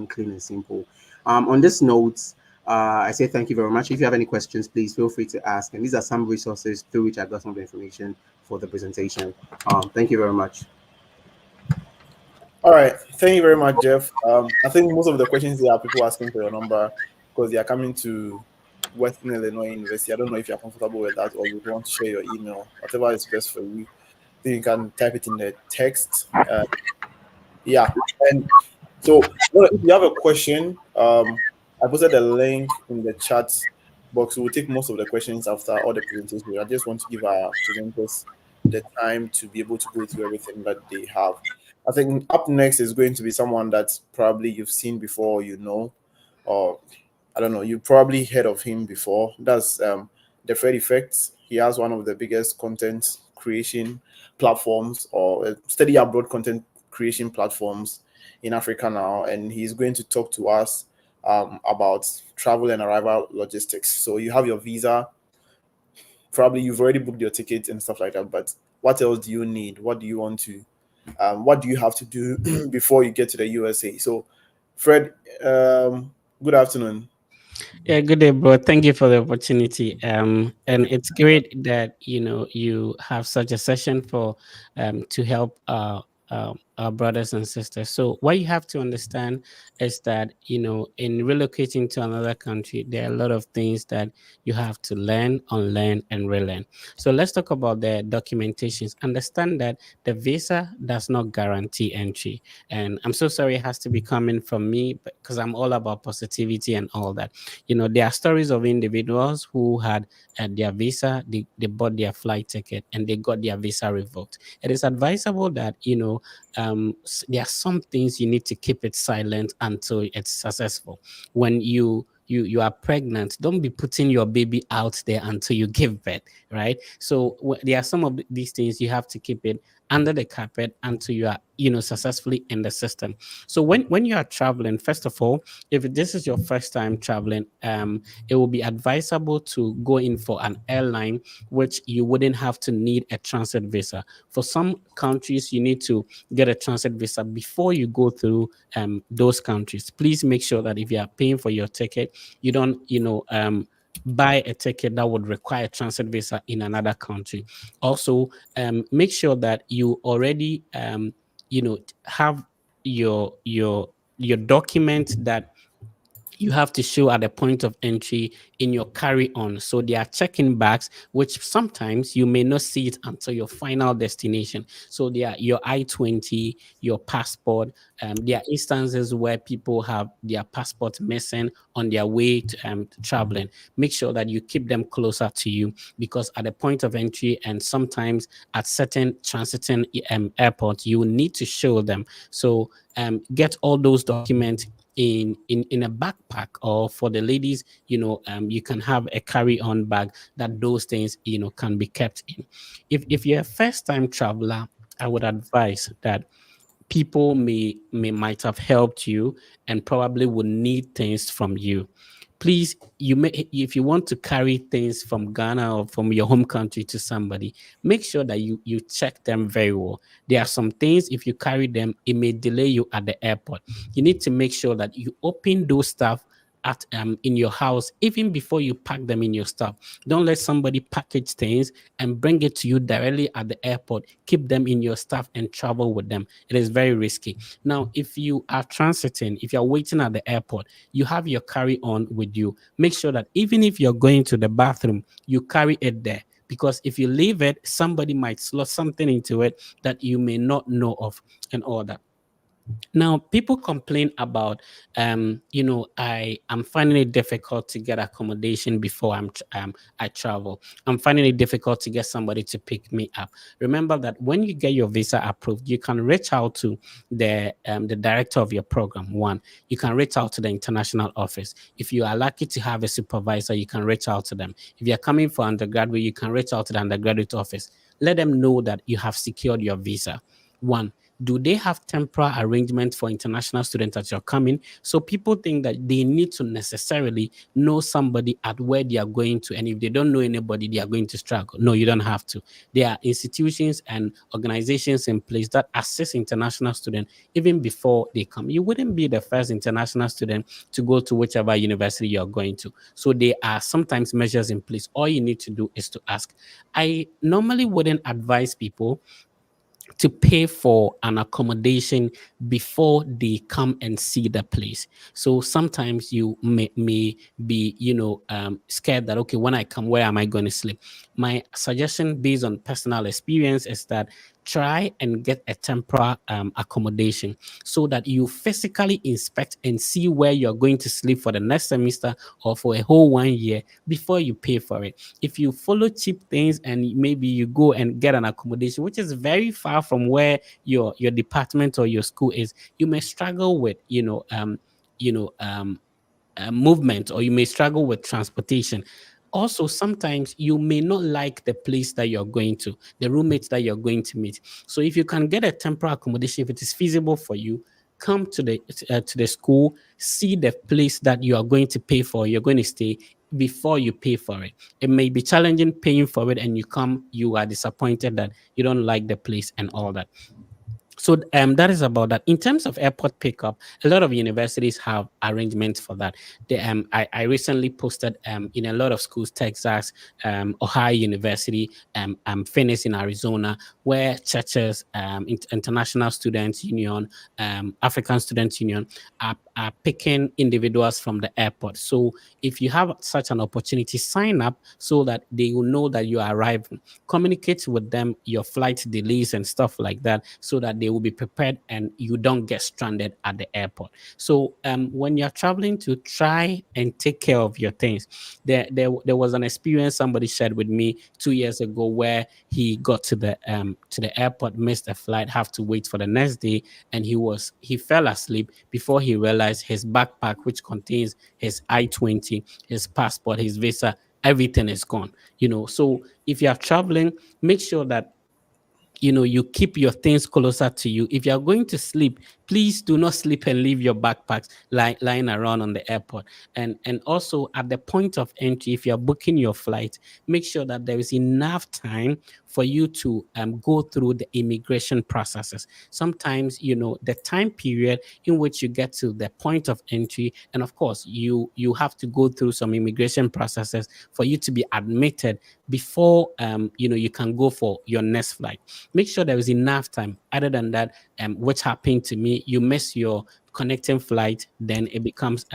clean and simple. On this note, I say thank you very much. If you have any questions, please feel free to ask. And these are some resources through which I got some of the information for the presentation. Thank you very much. All right. Thank you very much, Jeff. I think most of the questions here are people asking for your number because they are coming to Western Illinois University. I don't know if you're comfortable with that or you want to share your email, whatever is best for you. Then you can type it in the text. Yeah. And so if you have a question, I posted a link in the chat box. We'll take most of the questions after all the presentations. I just want to give our presenters the time to be able to go through everything that they have. I think up next is going to be someone that probably you've seen before, or I don't know, you probably heard of him before. That's the Fred Effect. He has one of the biggest content creation platforms or study abroad content creation platforms in Africa now, and he's going to talk to us about travel and arrival logistics. So you have your visa, probably you've already booked your ticket and stuff like that, but what else do you need? What do you want to what do you have to do before you get to the USA? So Fred, good afternoon. Yeah, good day, bro. Thank you for the opportunity. And it's great that you have such a session for to help our brothers and sisters. So what you have to understand is that in relocating to another country, there are a lot of things that you have to learn, unlearn, and relearn. So let's talk about the documentations. Understand that the visa does not guarantee entry, and I'm so sorry it has to be coming from me because I'm all about positivity and all that. There are stories of individuals who had their visa, they bought their flight ticket and they got their visa revoked. It is advisable that there are some things you need to keep it silent until it's successful. When you are pregnant, don't be putting your baby out there until you give birth, right? So there are some of these things you have to keep it under the carpet until you are successfully in the system. So when you are traveling, first of all, if this is your first time traveling, it will be advisable to go in for an airline which you wouldn't have to need a transit visa. For some countries, you need to get a transit visa before you go through those countries. Please make sure that if you are paying for your ticket, you don't buy a ticket that would require a transit visa in another country. Also, make sure that you already have your document that you have to show at the point of entry in your carry-on. So they are checking bags, which sometimes you may not see it until your final destination. So they are your I-20, your passport. There are instances where people have their passport missing on their way to traveling. Make sure that you keep them closer to you, because at the point of entry and sometimes at certain transiting airports, you will need to show them. So get all those documents in a backpack, or for the ladies, you can have a carry-on bag that those things can be kept in. If you're a first-time traveler, I would advise that people might have helped you and probably would need things from you. Please, if you want to carry things from Ghana or from your home country to somebody, make sure that you check them very well. There are some things, if you carry them, it may delay you at the airport. You need to make sure that you open those stuff at in your house even before you pack them in your stuff. Don't let somebody package things and bring it to you directly at the airport. Keep them in your stuff and travel with them. It is very risky. Now, if you are transiting, if you're waiting at the airport, you have your carry-on with you. Make sure that even if you're going to the bathroom, you carry it there, because if you leave it, somebody might slot something into it that you may not know of and all that. Now, people complain about, I am finding it difficult to get accommodation before I travel. I'm finding it difficult to get somebody to pick me up. Remember that when you get your visa approved, you can reach out to the director of your program. One, you can reach out to the international office. If you are lucky to have a supervisor, you can reach out to them. If you're coming for undergraduate, you can reach out to the undergraduate office. Let them know that you have secured your visa. One. do they have temporary arrangements for international students that you're coming? So people think that they need to necessarily know somebody at where they are going to, and if they don't know anybody, they are going to struggle. No, you don't have to. There are institutions and organizations in place that assist international students even before they come. You wouldn't be the first international student to go to whichever university you're going to. So there are sometimes measures in place. All you need to do is to ask. I normally wouldn't advise people to pay for an accommodation before they come and see the place. So sometimes you may be, scared that, okay, when I come, where am I going to sleep? My suggestion based on personal experience is that try and get a temporary accommodation so that you physically inspect and see where you're going to sleep for the next semester or for a whole 1 year before you pay for it. If you follow cheap things and maybe you go and get an accommodation which is very far from where your department or your school is, you may struggle with movement, or you may struggle with transportation. Also, sometimes you may not like the place that you're going to, the roommates that you're going to meet. So if you can get a temporary accommodation, if it is feasible for you, come to the school, see the place that you are going to pay for, you're going to stay before you pay for it. It may be challenging paying for it, and you are disappointed that you don't like the place and all that. So that is about that. In terms of airport pickup, a lot of universities have arrangements for that. I recently posted in a lot of schools, Texas, Ohio University, Phoenix in Arizona, where churches, International Students Union, African Students Union are picking individuals from the airport. So if you have such an opportunity, sign up so that they will know that you are arriving. Communicate with them your flight delays and stuff like that, so that they will be prepared and you don't get stranded at the airport. So when you're traveling, to try and take care of your things. There was an experience somebody shared with me 2 years ago where he got to the airport, missed a flight, have to wait for the next day, and he fell asleep before he realized his backpack, which contains his I-20, his passport, his visa, everything is gone. So if you are traveling, make sure that you keep your things closer to you. If you are going to sleep, please do not sleep and leave your backpacks lying around on the airport. And also at the point of entry, if you are booking your flight, make sure that there is enough time for you to go through the immigration processes. Sometimes the time period in which you get to the point of entry, and of course you have to go through some immigration processes for you to be admitted before you can go for your next flight. Make sure there is enough time. Other than that, which happened to me, you miss your connecting flight, then it becomes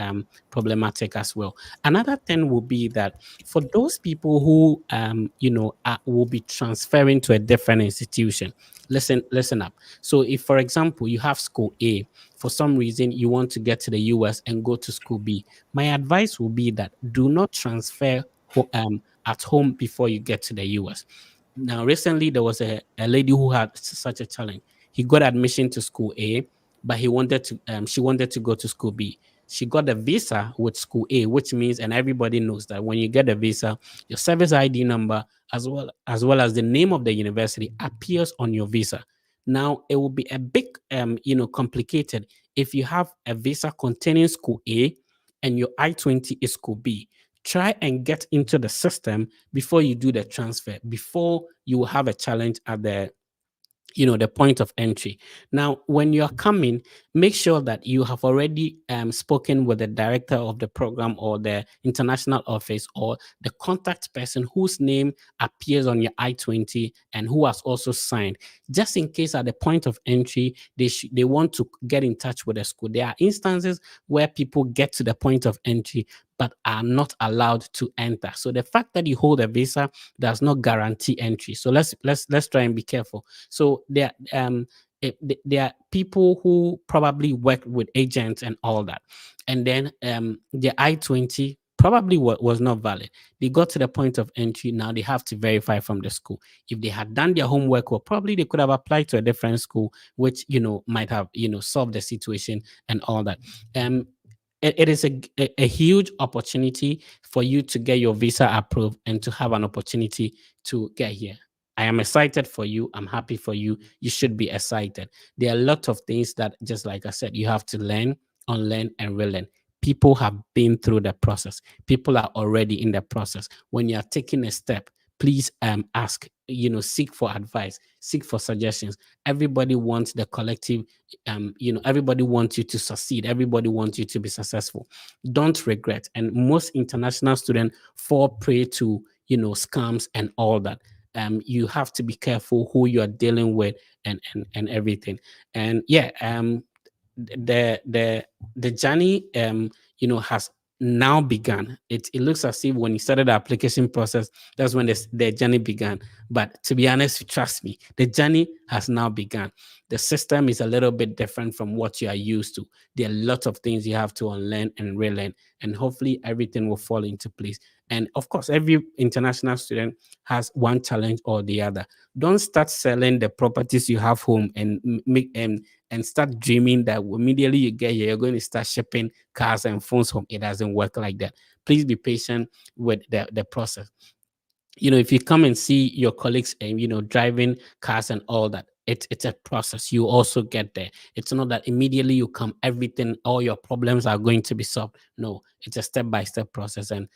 problematic as well. Another thing will be that for those people who will be transferring to a different institution, listen up. So if, for example, you have school A, for some reason you want to get to the US and go to school B, my advice will be that do not transfer at home before you get to the US. Now, recently there was a lady who had such a challenge. He got admission to school A, but she wanted to go to school B. She got a visa with school A, which means, and everybody knows that when you get a visa, your service ID number as well as the name of the university appears on your visa. Now it will be a bit complicated if you have a visa containing school A and your I-20 is school B. Try and get into the system before you do the transfer, before you will have a challenge at the point of entry. Now, when you're coming, make sure that you have already spoken with the director of the program or the international office or the contact person whose name appears on your I-20 and who has also signed, just in case at the point of entry, they want to get in touch with the school. There are instances where people get to the point of entry but are not allowed to enter. So the fact that you hold a visa does not guarantee entry. So let's try and be careful. So there are people who probably work with agents and all that, and then the I-20 probably was not valid. They got to the point of entry. Now they have to verify from the school. If they had done their homework, well, probably they could have applied to a different school, which might have solved the situation and all that. It is a huge opportunity for you to get your visa approved and to have an opportunity to get here. I am excited for you. I'm happy for you. You should be excited. There are a lot of things that, just like I said, you have to learn, unlearn, and relearn. People have been through the process. People are already in the process. When you are taking a step, please ask, seek for advice, seek for suggestions. Everybody wants the collective, everybody wants you to succeed. Everybody wants you to be successful. Don't regret. And most international students fall prey to, scams and all that. You have to be careful who you are dealing with and everything. And yeah, the journey has now begun. It looks as if when you started the application process, that's when the journey began. But to be honest, trust me, the journey has now begun. The system is a little bit different from what you are used to. There are a lot of things you have to unlearn and relearn, and hopefully everything will fall into place. And of course, every international student has one challenge or the other. Don't start selling the properties you have home and make and start dreaming that immediately you get here, you're going to start shipping cars and phones home. It doesn't work like that. Please be patient with the process. If you come and see your colleagues and, driving cars and all that, it's a process. You also get there. It's not that immediately you come, everything, all your problems are going to be solved. No, it's a step-by-step process. And,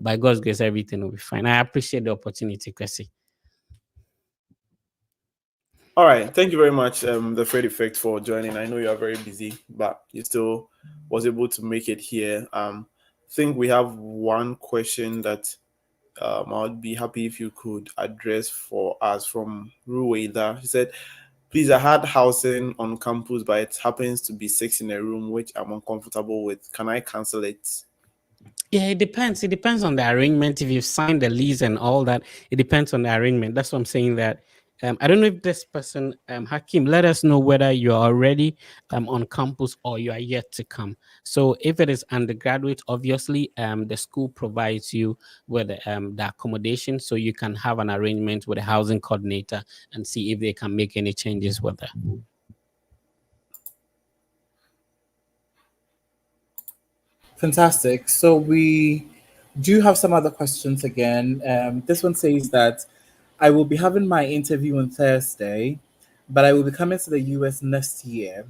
by God's grace, everything will be fine. I appreciate the opportunity, Kwesi. All right, thank you very much, the Fred Effect, for joining. I know you are very busy, but you still was able to make it here. I think we have one question that I would be happy if you could address for us from Rueda. She said, please, I had housing on campus, but it happens to be 6 in a room, which I'm uncomfortable with. Can I cancel it? Yeah, it depends. It depends on the arrangement. If you sign the lease and all that, it depends on the arrangement. That's what I'm saying. That I don't know if this person, Hakim, let us know whether you are already on campus or you are yet to come. So if it is undergraduate, obviously the school provides you with the accommodation, so you can have an arrangement with a housing coordinator and see if they can make any changes with that. Fantastic. So we do have some other questions again. This one says that I will be having my interview on Thursday, but I will be coming to the US next year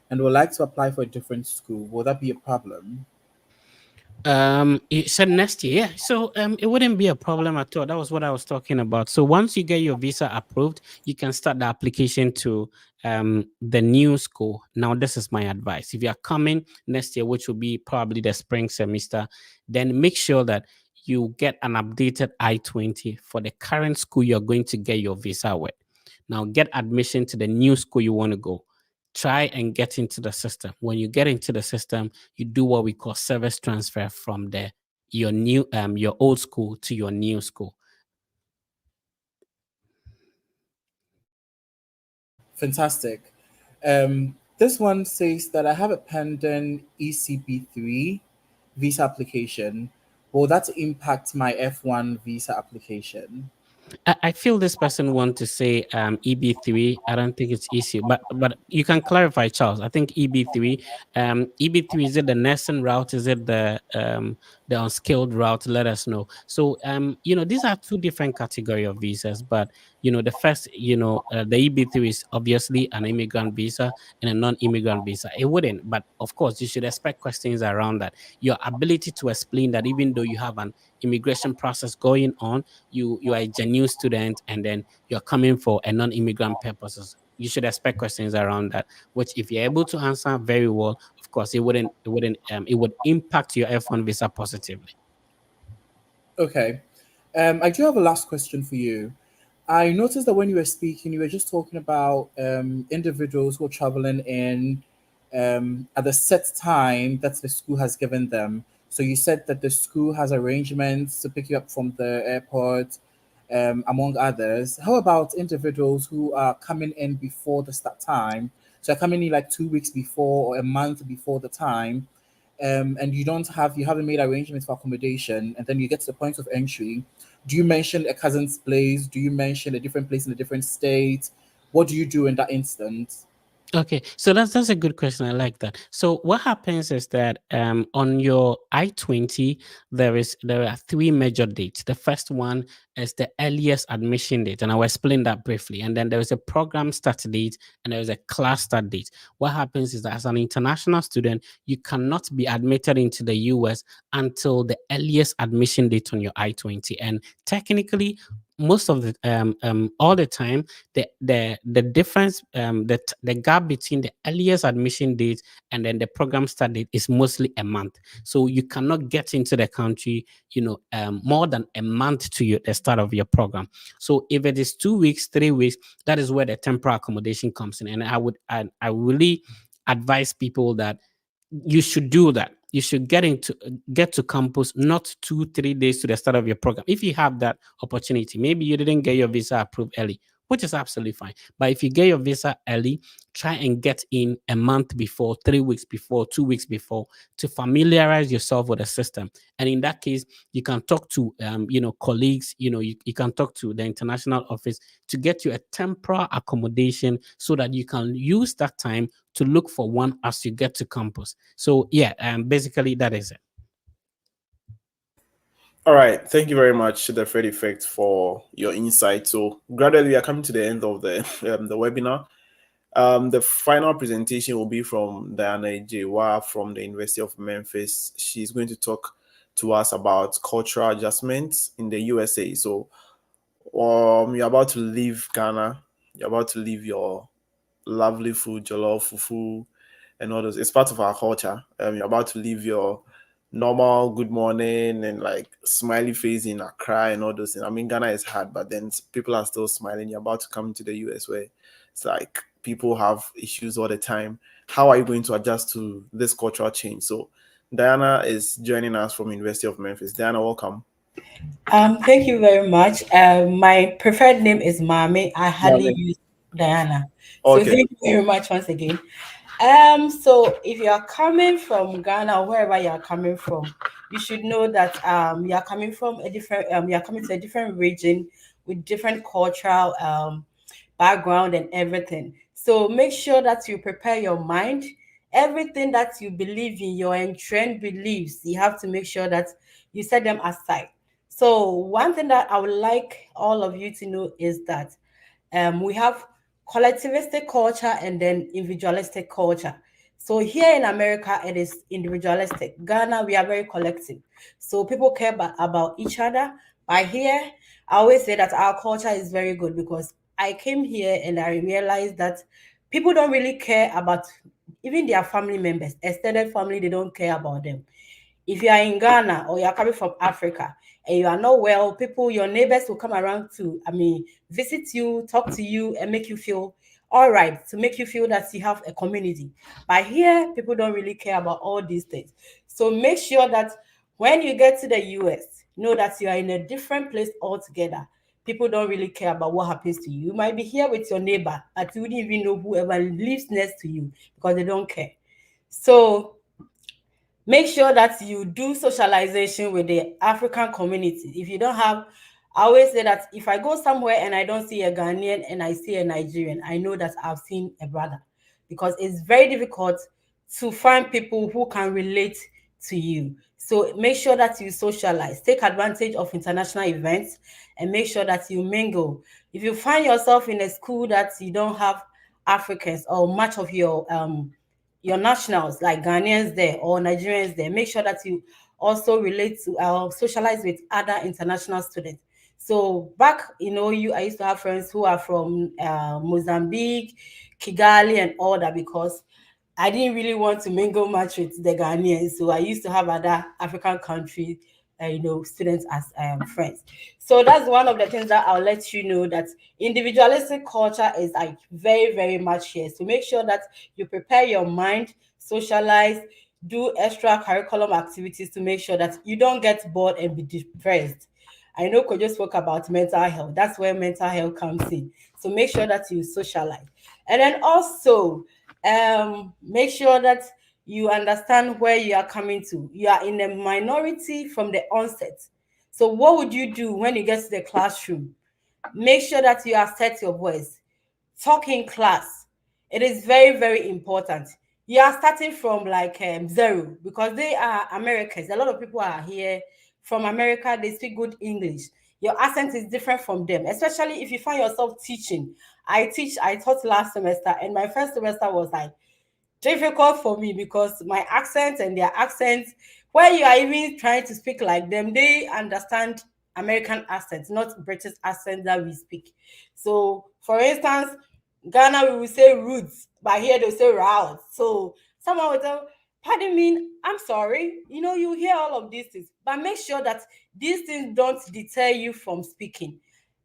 and would like to apply for a different school. Will that be a problem? You said next year, yeah. So it wouldn't be a problem at all. That was what I was talking about. So once you get your visa approved, you can start the application to the new school. Now, this is my advice. If you are coming next year, which will be probably the spring semester, then make sure that you get an updated I-20 for the current school you're going to get your visa with. Now, get admission to the new school you want to go. Try and get into the system. When you get into the system, you do what we call service transfer from your old school to your new school. Fantastic. This one says that I have a pending ECB3 visa application. Will that impact my F1 visa application? I feel this person wants to say EB3. I don't think it's easy, but you can clarify, Charles. I think EB3. EB3, is it the nursing route? Is it the unskilled route? Let us know. So these are two different category of visas, but the first, the EB3 is obviously an immigrant visa and a non-immigrant visa. It wouldn't, but of course you should expect questions around that. Your ability to explain that even though you have an immigration process going on, you are a genuine student, and then you're coming for a non-immigrant purposes. You should expect questions around that, which if you're able to answer very well, of course, it would impact your F1 visa positively. Okay. I do have a last question for you. I noticed that when you were speaking, you were just talking about individuals who are traveling in at the set time that the school has given them. So you said that the school has arrangements to pick you up from the airport, among others. How about individuals who are coming in before the start time? So coming in like 2 weeks before or a month before the time, and you haven't made arrangements for accommodation, and then you get to the point of entry. Do you mention a cousin's place? Do you mention a different place in a different state? What do you do in that instance? Okay, so that's a good question. I like that. So what happens is that on your I-20 there are three major dates. The first one is the earliest admission date, and I will explain that briefly. And then there is a program start date and there is a class start date. What happens is that as an international student, you cannot be admitted into the US until the earliest admission date on your I-20. And technically, most of the all the time the difference the gap between the earliest admission date and then the program start date is mostly a month, so you cannot get into the country more than a month to the start of your program. So if it is 2 weeks, 3 weeks, that is where the temporary accommodation comes in. And I really advise people that you should do that. You should get to campus not 2-3 days to the start of your program. If you have that opportunity, maybe you didn't get your visa approved early, which is absolutely fine. But if you get your visa early, try and get in a month before, 3 weeks before, 2 weeks before, to familiarize yourself with the system. And in that case, you can talk to colleagues. You can talk to the international office to get you a temporary accommodation so that you can use that time to look for one as you get to campus. So yeah, basically that is it. All right. Thank you very much, the Fred Effect, for your insight. So gradually we are coming to the end of the webinar. The final presentation will be from Diana Ejewa from the University of Memphis. She's going to talk to us about cultural adjustments in the USA. So you're about to leave Ghana. You're about to leave your lovely food, jollof, fufu, and all those. It's part of our culture. You're about to leave your normal good morning and like smiley face in Accra and all those things. I mean, Ghana is hard, but then people are still smiling. You're about to come to the US where it's like people have issues all the time. How are you going to adjust to this cultural change? So Diana is joining us from University of Memphis. Diana, welcome. Thank you very much. My preferred name is Mami. I hardly use Diana. So Okay. thank you very much once again. So if you are coming from Ghana or wherever you are coming from, you should know that you are coming from a different you are coming to a different region with different cultural background and everything. So make sure that you prepare your mind. Everything that you believe in, your entrenched beliefs, you have to make sure that you set them aside. So one thing that I would like all of you to know is that we have collectivistic culture and then individualistic culture. So here in America, it is individualistic. Ghana, we are very collective. So people care about each other. But here, I always say that our culture is very good because I came here and I realized that people don't really care about even their family members, extended family, they don't care about them. If you are in Ghana or you are coming from Africa and you are not well, people, your neighbors will come around to, visit you, talk to you, and make you feel all right, to make you feel that you have a community. But here, people don't really care about all these things. So make sure that when you get to the US, know that you are in a different place altogether. People don't really care about what happens to you. You might be here with your neighbor, but you wouldn't even know whoever lives next to you because they don't care. So make sure that you do socialization with the African community. If you don't have, I always say that if I go somewhere and I don't see a Ghanaian and I see a Nigerian, I know that I've seen a brother, because it's very difficult to find people who can relate to you. So make sure that you socialize, take advantage of international events, and make sure that you mingle. If you find yourself in a school that you don't have Africans or much of your nationals like Ghanaians there or Nigerians there, make sure that you also relate to socialize with other international students. So back, I used to have friends who are from Mozambique, Kigali, and all that, because I didn't really want to mingle much with the Ghanaians. So I used to have other African countries, students as friends. So that's one of the things that I'll let you know, that individualistic culture is like very, very much here. So make sure that you prepare your mind, socialize, do extra curriculum activities to make sure that you don't get bored and be depressed. I know Kojo spoke about mental health. That's where mental health comes in. So make sure that you socialize. And then also, make sure that you understand where you are coming to. You are in a minority from the onset. So what would you do when you get to the classroom? Make sure that you assert your voice. Talk in class. It is very, very important. You are starting from like zero, because they are Americans. A lot of people are here from America. They speak good English. Your accent is different from them, especially if you find yourself teaching. I taught last semester, and my first semester was like difficult for me because my accent and their accents, where you are even trying to speak like them, they understand American accents, not British accent that we speak. So, for instance, Ghana, we will say roots, but here they'll say routes. So someone will tell, pardon me, I'm sorry. You know, you hear all of these things, but make sure that these things don't deter you from speaking.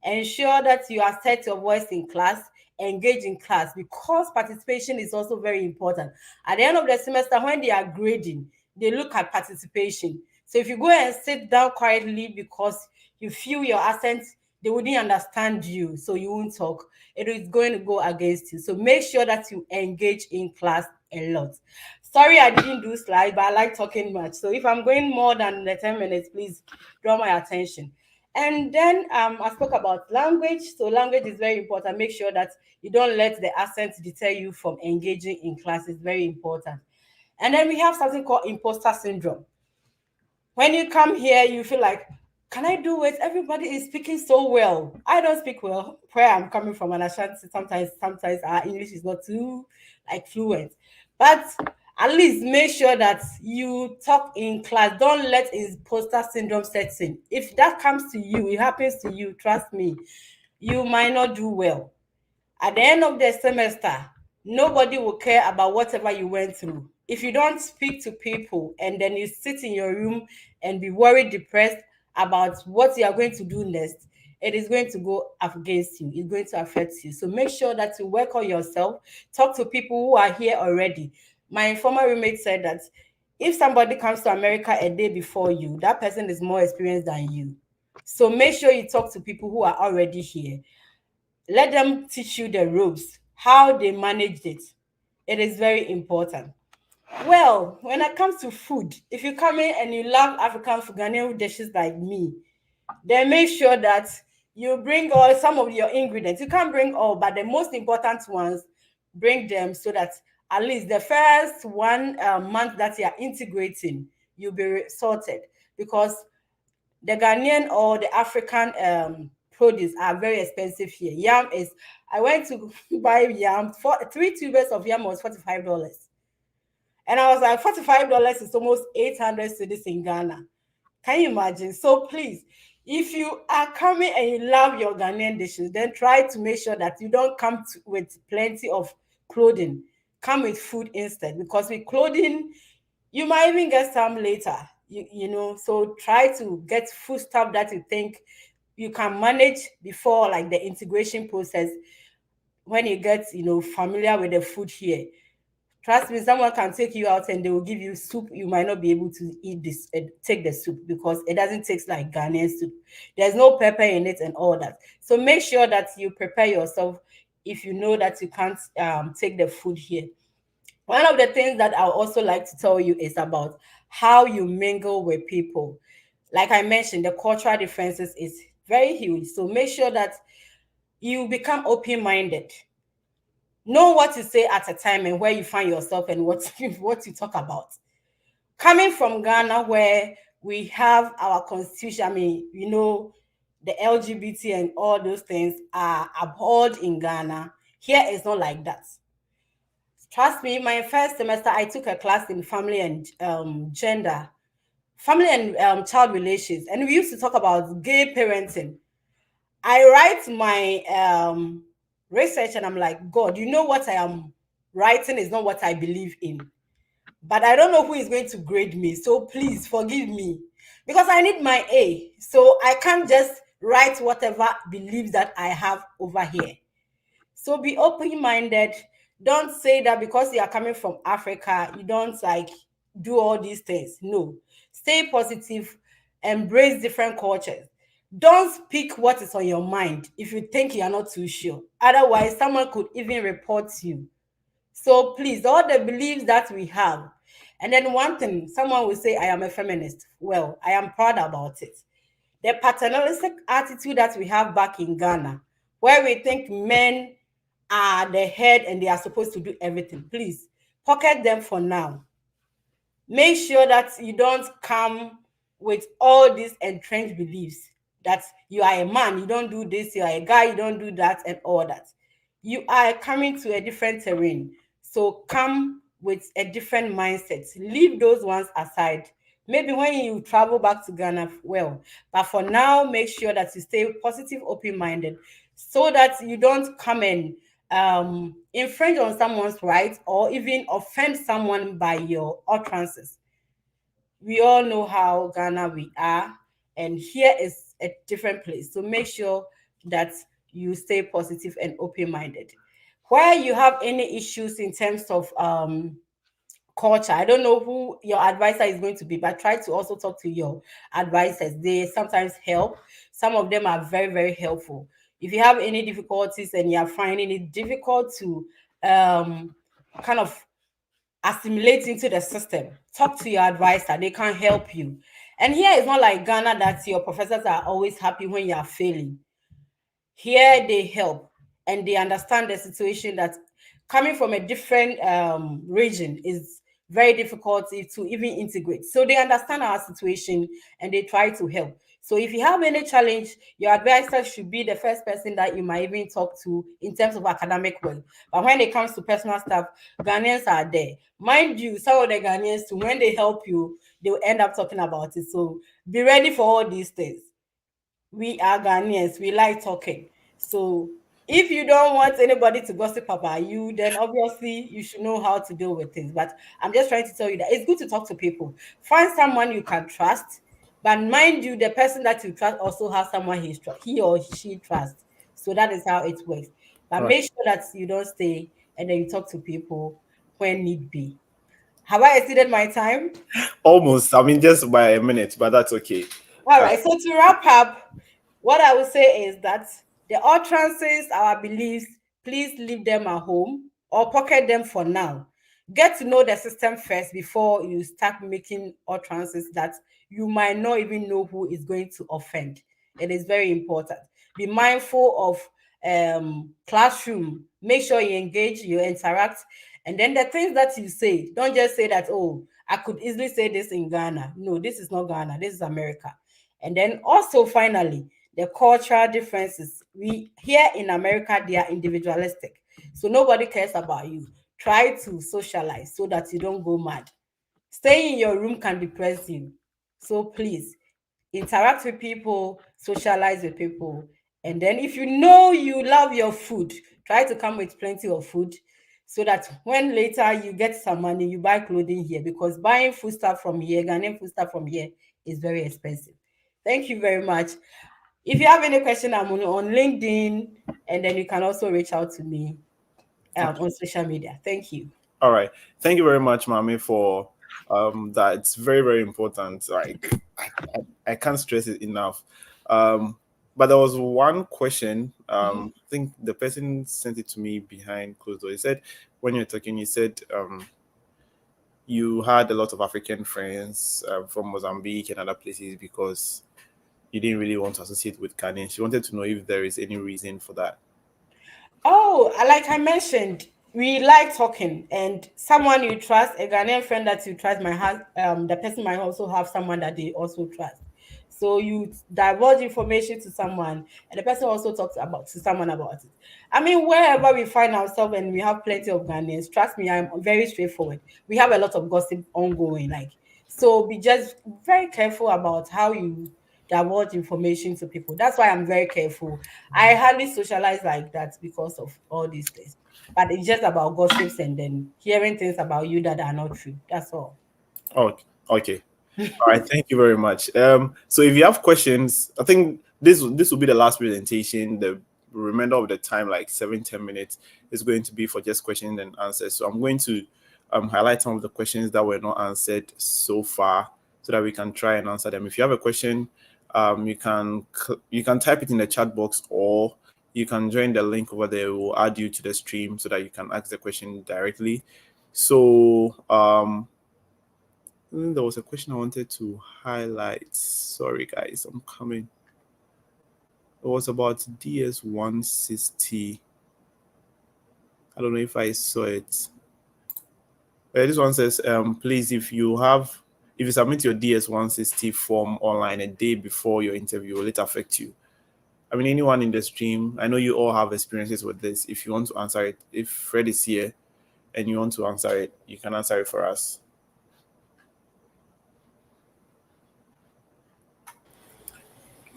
Ensure that you assert your voice in class, engage in class, because participation is also very important. At the end of the semester, when they are grading, they look at participation. So if you go and sit down quietly because you feel your accent, they wouldn't understand you, so you won't talk. It is going to go against you. So make sure that you engage in class a lot. Sorry, I didn't do slides, but I like talking much. So if I'm going more than the 10 minutes, please draw my attention. And then I spoke about language. So language is very important. Make sure that you don't let the accent deter you from engaging in class. It's very important. And then we have something called imposter syndrome. When you come here, you feel like, can I do it? Everybody is speaking so well. I don't speak well. Where I'm coming from, and Ashanti, sometimes our English is not too like fluent. But at least make sure that you talk in class. Don't let imposter syndrome set in. If that comes to you, it happens to you, trust me, you might not do well. At the end of the semester, nobody will care about whatever you went through. If you don't speak to people and then you sit in your room and be worried, depressed about what you are going to do next, it is going to go against you. It's going to affect you. So make sure that you work on yourself. Talk to people who are here already. My former roommate said that if somebody comes to America a day before you, that person is more experienced than you. So make sure you talk to people who are already here. Let them teach you the ropes, how they managed it. It is very important. Well, when it comes to food, if you come in and you love African food, Ghanaian dishes like me, then make sure that you bring all some of your ingredients. You can't bring all, but the most important ones, bring them so that at least the first 1 month that you are integrating, you'll be sorted, because the Ghanaian or the African produce are very expensive here. Yam is, I went to buy yam, for 3 tubers of yam was $45. And I was like, $45 is almost 800 cedis in Ghana. Can you imagine? So please, if you are coming and you love your Ghanaian dishes, then try to make sure that you don't come with plenty of clothing. Come with food instead, because with clothing, you might even get some later. You know, so try to get food stuff that you think you can manage before like the integration process. When you get, you know, familiar with the food here, trust me, someone can take you out and they will give you soup. You might not be able to eat this, take the soup, because it doesn't taste like Ghanaian soup. There's no pepper in it and all that. So make sure that you prepare yourself if you know that you can't take the food here. One of the things that I also like to tell you is about how you mingle with people. Like I mentioned, the cultural differences is very huge. So make sure that you become open-minded. Know what to say at a time and where you find yourself and what you talk about. Coming from Ghana, where we have our constitution, I mean, you know, the LGBT and all those things are abhorred in Ghana. Here it's not like that. Trust me, my first semester, I took a class in family and gender, family and child relations, and we used to talk about gay parenting. I write my research and I'm like, God, you know what I am writing is not what I believe in. But I don't know who is going to grade me. So please forgive me, because I need my A. So I can't just write whatever beliefs that I have over here. So be open-minded. Don't say that because you are coming from Africa, you don't like do all these things. No. Stay positive. Embrace different cultures. Don't speak what is on your mind if you think you are not too sure. Otherwise, someone could even report you. So please, all the beliefs that we have. And then one thing, someone will say, I am a feminist. Well, I am proud about it. The paternalistic attitude that we have back in Ghana, where we think men are the head and they are supposed to do everything. Please pocket them for now. Make sure that you don't come with all these entrenched beliefs that you are a man, you don't do this, you are a guy, you don't do that, and all that. You are coming to a different terrain. So come with a different mindset. Leave those ones aside. Maybe when you travel back to Ghana, well, but for now, make sure that you stay positive, open-minded, so that you don't come and infringe on someone's rights or even offend someone by your utterances. We all know how Ghana we are, and here is a different place. So make sure that you stay positive and open-minded. Where you have any issues in terms of culture, I don't know who your advisor is going to be, but try to also talk to your advisors. They sometimes help. Some of them are very, very helpful. If you have any difficulties and you're finding it difficult to kind of assimilate into the system, talk to your advisor. They can help you. And here it's not like Ghana that your professors are always happy when you are failing. Here they help and they understand the situation that coming from a different region is very difficult to even integrate. So they understand our situation and they try to help. So if you have any challenge, your advisor should be the first person that you might even talk to in terms of academic work. But when it comes to personal stuff, Ghanaians are there. Mind you, some of the Ghanaians, too, when they help you, they will end up talking about it. So be ready for all these things. We are Ghanaians, we like talking. So if you don't want anybody to gossip about you, then obviously you should know how to deal with things. But I'm just trying to tell you that it's good to talk to people. Find someone you can trust. But mind you, the person that you trust also has someone he or she trusts. So that is how it works. But Right. make sure that you don't stay and then you talk to people when need be. Have I exceeded my time? Almost. I mean, just by a minute, but that's okay. All right. So to wrap up, what I would say is that the utterances, our beliefs, please leave them at home or pocket them for now. Get to know the system first before you start making utterances that you might not even know who is going to offend. It is very important. Be mindful of classroom. Make sure you engage, you interact, and then the things that you say, don't just say that, oh, I could easily say this in Ghana. No, this is not Ghana. This is America. And then also finally, the cultural differences. We here in America, they are individualistic. So nobody cares about you. Try to socialize so that you don't go mad. Staying in your room can depress you. So please interact with people, socialize with people. And then if you know you love your food, try to come with plenty of food so that when later you get some money, you buy clothing here, because buying food stuff from here, Ghanaian food stuff from here is very expensive. Thank you very much. If you have any question, I'm on LinkedIn, and then you can also reach out to me on social media. Thank you. All right. Thank you very much, Mami, for that. It's very, very important. Like I can't stress it enough. But there was one question. I think the person sent it to me behind closed door. He said, when you're talking, he said you had a lot of African friends from Mozambique and other places because you didn't really want to associate with Ghanaians. She wanted to know if there is any reason for that. Oh, like I mentioned, we like talking, and someone you trust, a Ghanaian friend that you trust, might have the person might also have someone that they also trust. So you divulge information to someone, and the person also talks about to someone about it. I mean, wherever we find ourselves, and we have plenty of Ghanaians, trust me, I'm very straightforward. We have a lot of gossip ongoing, like, so be just very careful about how you divulge information to people. That's why I'm very careful. I hardly socialize like that because of all these things. But it's just about gossips and then hearing things about you that are not true. That's all. Oh, okay. All right. Thank you very much. So if you have questions, I think this will be the last presentation. The remainder of the time, like 7-10 minutes, is going to be for just questions and answers. So I'm going to highlight some of the questions that were not answered so far, so that we can try and answer them. If you have a question, you can type it in the chat box, or you can join the link over there. We'll add you to the stream so that you can ask the question directly. So there was a question I wanted to highlight. Sorry, guys, I'm coming. It was about DS160. I don't know if I saw it. This one says, please, if you submit your DS-160 form online a day before your interview, will it affect you? I mean, anyone in the stream, I know you all have experiences with this. If you want to answer it, if Fred is here and you want to answer it, you can answer it for us.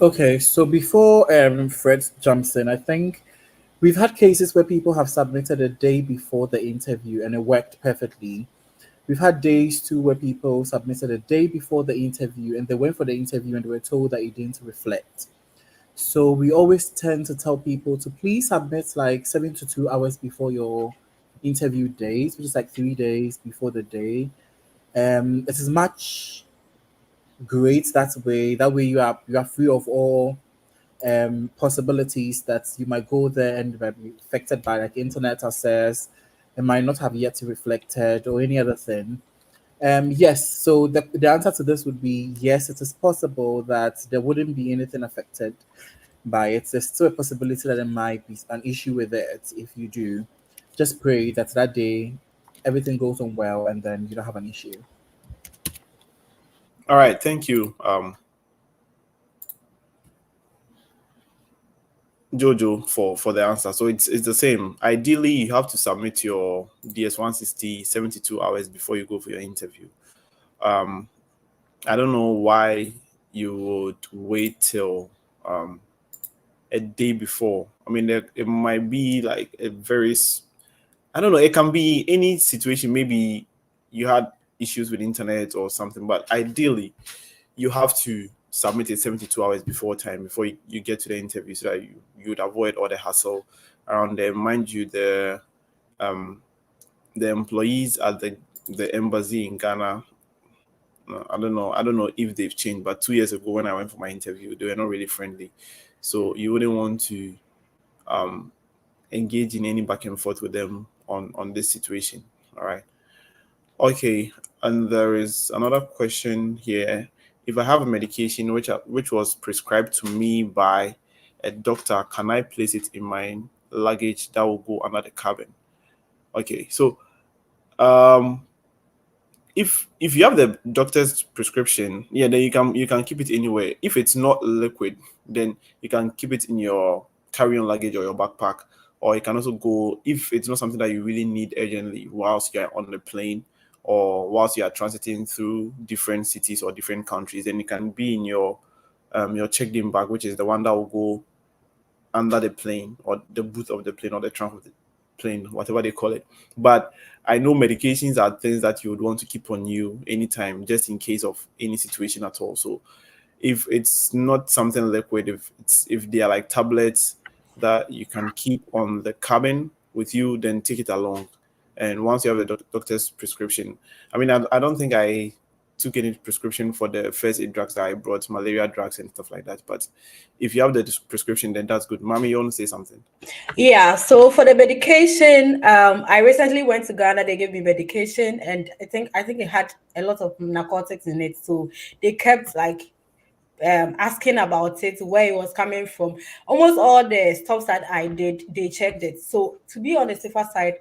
Okay, so before Fred jumps in, I think we've had cases where people have submitted a day before the interview and it worked perfectly. We've had days too where people submitted a day before the interview and they went for the interview and they were told that it didn't reflect. So we always tend to tell people to please submit like 72 hours before your interview date, which is like 3 days before the day. It is much great that way. That way you are free of all possibilities that you might go there and be affected by like internet access. It might not have yet reflected or any other thing. Yes, so the answer to this would be yes, it is possible that there wouldn't be anything affected by it. There's still a possibility that there might be an issue with it if you do. Just pray that that day everything goes on well and then you don't have an issue. All right, thank you, Jojo, for the answer. So it's the same. Ideally, you have to submit your DS-160 72 hours before you go for your interview. I don't know why you would wait till a day before. I mean, it might be like a very, I don't know, it can be any situation. Maybe you had issues with internet or something, but ideally you have to submit it 72 hours before time, before you get to the interview, so that you would avoid all the hassle around there. Mind you, the employees at the embassy in Ghana, I don't know if they've changed, but 2 years ago when I went for my interview, they were not really friendly. So you wouldn't want to engage in any back and forth with them on this situation. All right. Okay, and there is another question here. If I have a medication which was prescribed to me by a doctor, can I place it in my luggage that will go under the cabin? Okay, so if you have the doctor's prescription, yeah, then you can keep it anywhere. If it's not liquid, then you can keep it in your carry-on luggage or your backpack, or you can also go if it's not something that you really need urgently whilst you're on the plane or whilst you are transiting through different cities or different countries, then it can be in your checked-in bag, which is the one that will go under the plane or the boot of the plane or the trunk of the plane, whatever they call it. But I know medications are things that you would want to keep on you anytime, just in case of any situation at all. So if it's not something liquid, if they are like tablets that you can keep on the cabin with you, then take it along. And once you have the doctor's prescription, I mean, I don't think I took any prescription for the first aid drugs that I brought, malaria drugs and stuff like that. But if you have the prescription, then that's good. Mommy, you want to say something? Yeah, so for the medication, I recently went to Ghana. They gave me medication, and I think it had a lot of narcotics in it. So they kept like asking about it, where it was coming from. Almost all the stops that I did, they checked it. So to be on the safer side,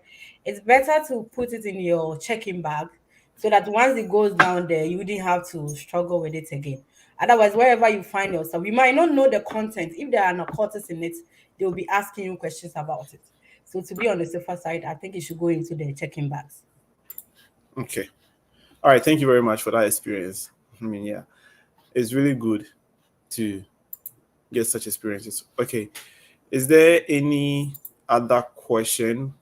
it's better to put it in your check-in bag so that once it goes down there, you wouldn't have to struggle with it again. Otherwise, wherever you find yourself, you might not know the content. If there are narcotics in it, they'll be asking you questions about it. So to be on the safer side, I think it should go into the check-in bags. Okay. All right. Thank you very much for that experience. I mean, yeah, it's really good to get such experiences. Okay. Is there any other question?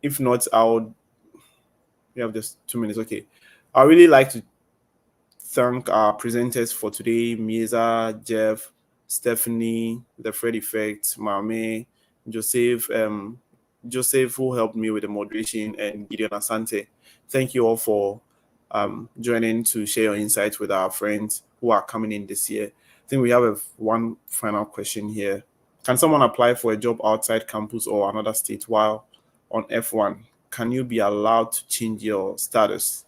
If not, we have just 2 minutes. Okay. I really like to thank our presenters for today, Mieza, Jeff, Stephanie, The Fred Effect, Mame, Joseph, who helped me with the moderation, and Gideon Asante. Thank you all for joining to share your insights with our friends who are coming in this year. I think we have one final question here. Can someone apply for a job outside campus or another state while on F1? Can you be allowed to change your status?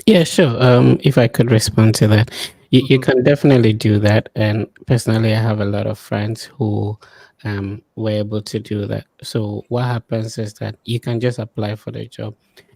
Yeah, sure. If I could respond to that, you can definitely do that. And personally, I have a lot of friends who were able to do that. So what happens is that you can just apply for the job,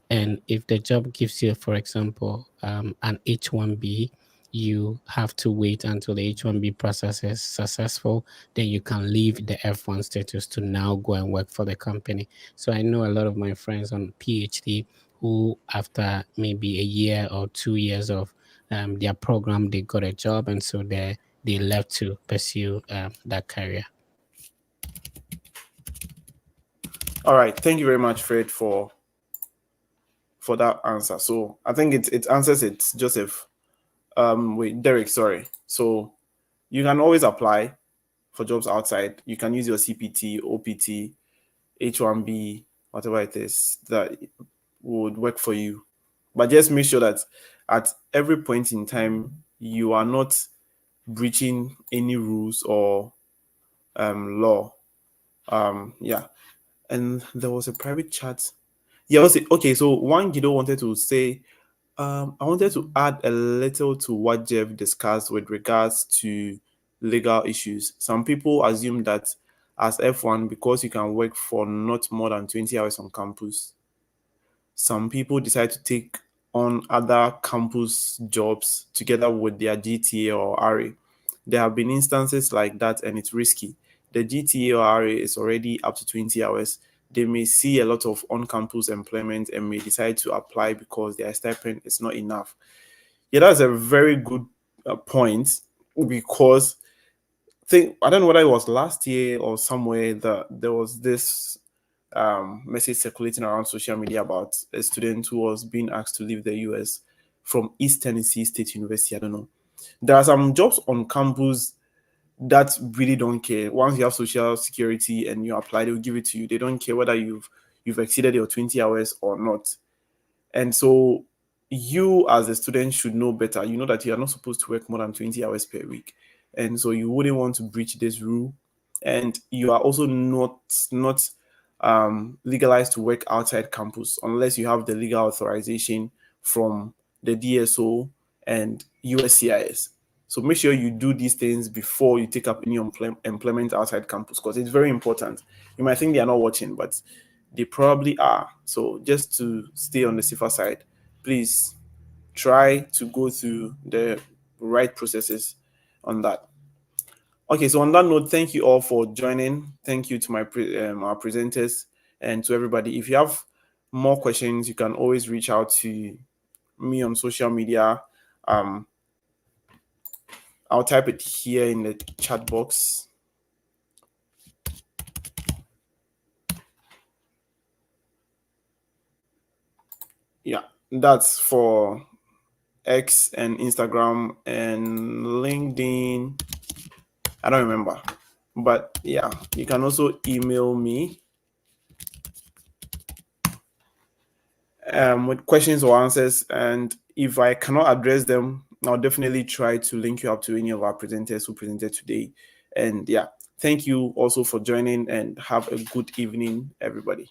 and if the job gives you, for example, an H-1B, you have to wait until the H-1B process is successful. Then you can leave the F1 status to now go and work for the company. So I know a lot of my friends on PhD who, after maybe a year or 2 years of their program, they got a job, and so they left to pursue that career. All right, thank you very much, Fred, for that answer. So I think it answers it, Joseph. Wait, Derek, sorry. So you can always apply for jobs outside. You can use your CPT, OPT, H-1B, whatever it is that would work for you. But just make sure that at every point in time, you are not breaching any rules or law. Yeah. And there was a private chat. Yeah, okay. So one Guido wanted to say, I wanted to add a little to what Jeff discussed with regards to legal issues. Some people assume that as F1, because you can work for not more than 20 hours on campus, some people decide to take on other campus jobs together with their GTA or RA. There have been instances like that, and it's risky. The GTA or RA is already up to 20 hours. They may see a lot of on-campus employment and may decide to apply because their stipend is not enough. Yeah, that's a very good point, because I don't know whether it was last year or somewhere that there was this message circulating around social media about a student who was being asked to leave the US from East Tennessee State University. I don't know. There are some jobs on campus that really don't care. Once you have social security and you apply, they'll give it to you. They don't care whether you've exceeded your 20 hours or not. And so you as a student should know better. You know that you are not supposed to work more than 20 hours per week. And so you wouldn't want to breach this rule. And you are also not legalized to work outside campus unless you have the legal authorization from the DSO and USCIS. So make sure you do these things before you take up any employment outside campus, because it's very important. You might think they are not watching, but they probably are. So just to stay on the safer side, please try to go through the right processes on that. Okay, so on that note, thank you all for joining. Thank you to my our presenters and to everybody. If you have more questions, you can always reach out to me on social media. I'll type it here in the chat box. Yeah, that's for X and Instagram and LinkedIn. I don't remember. But yeah, you can also email me with questions or answers. And if I cannot address them, I'll definitely try to link you up to any of our presenters who presented today. And yeah, thank you also for joining, and have a good evening, everybody.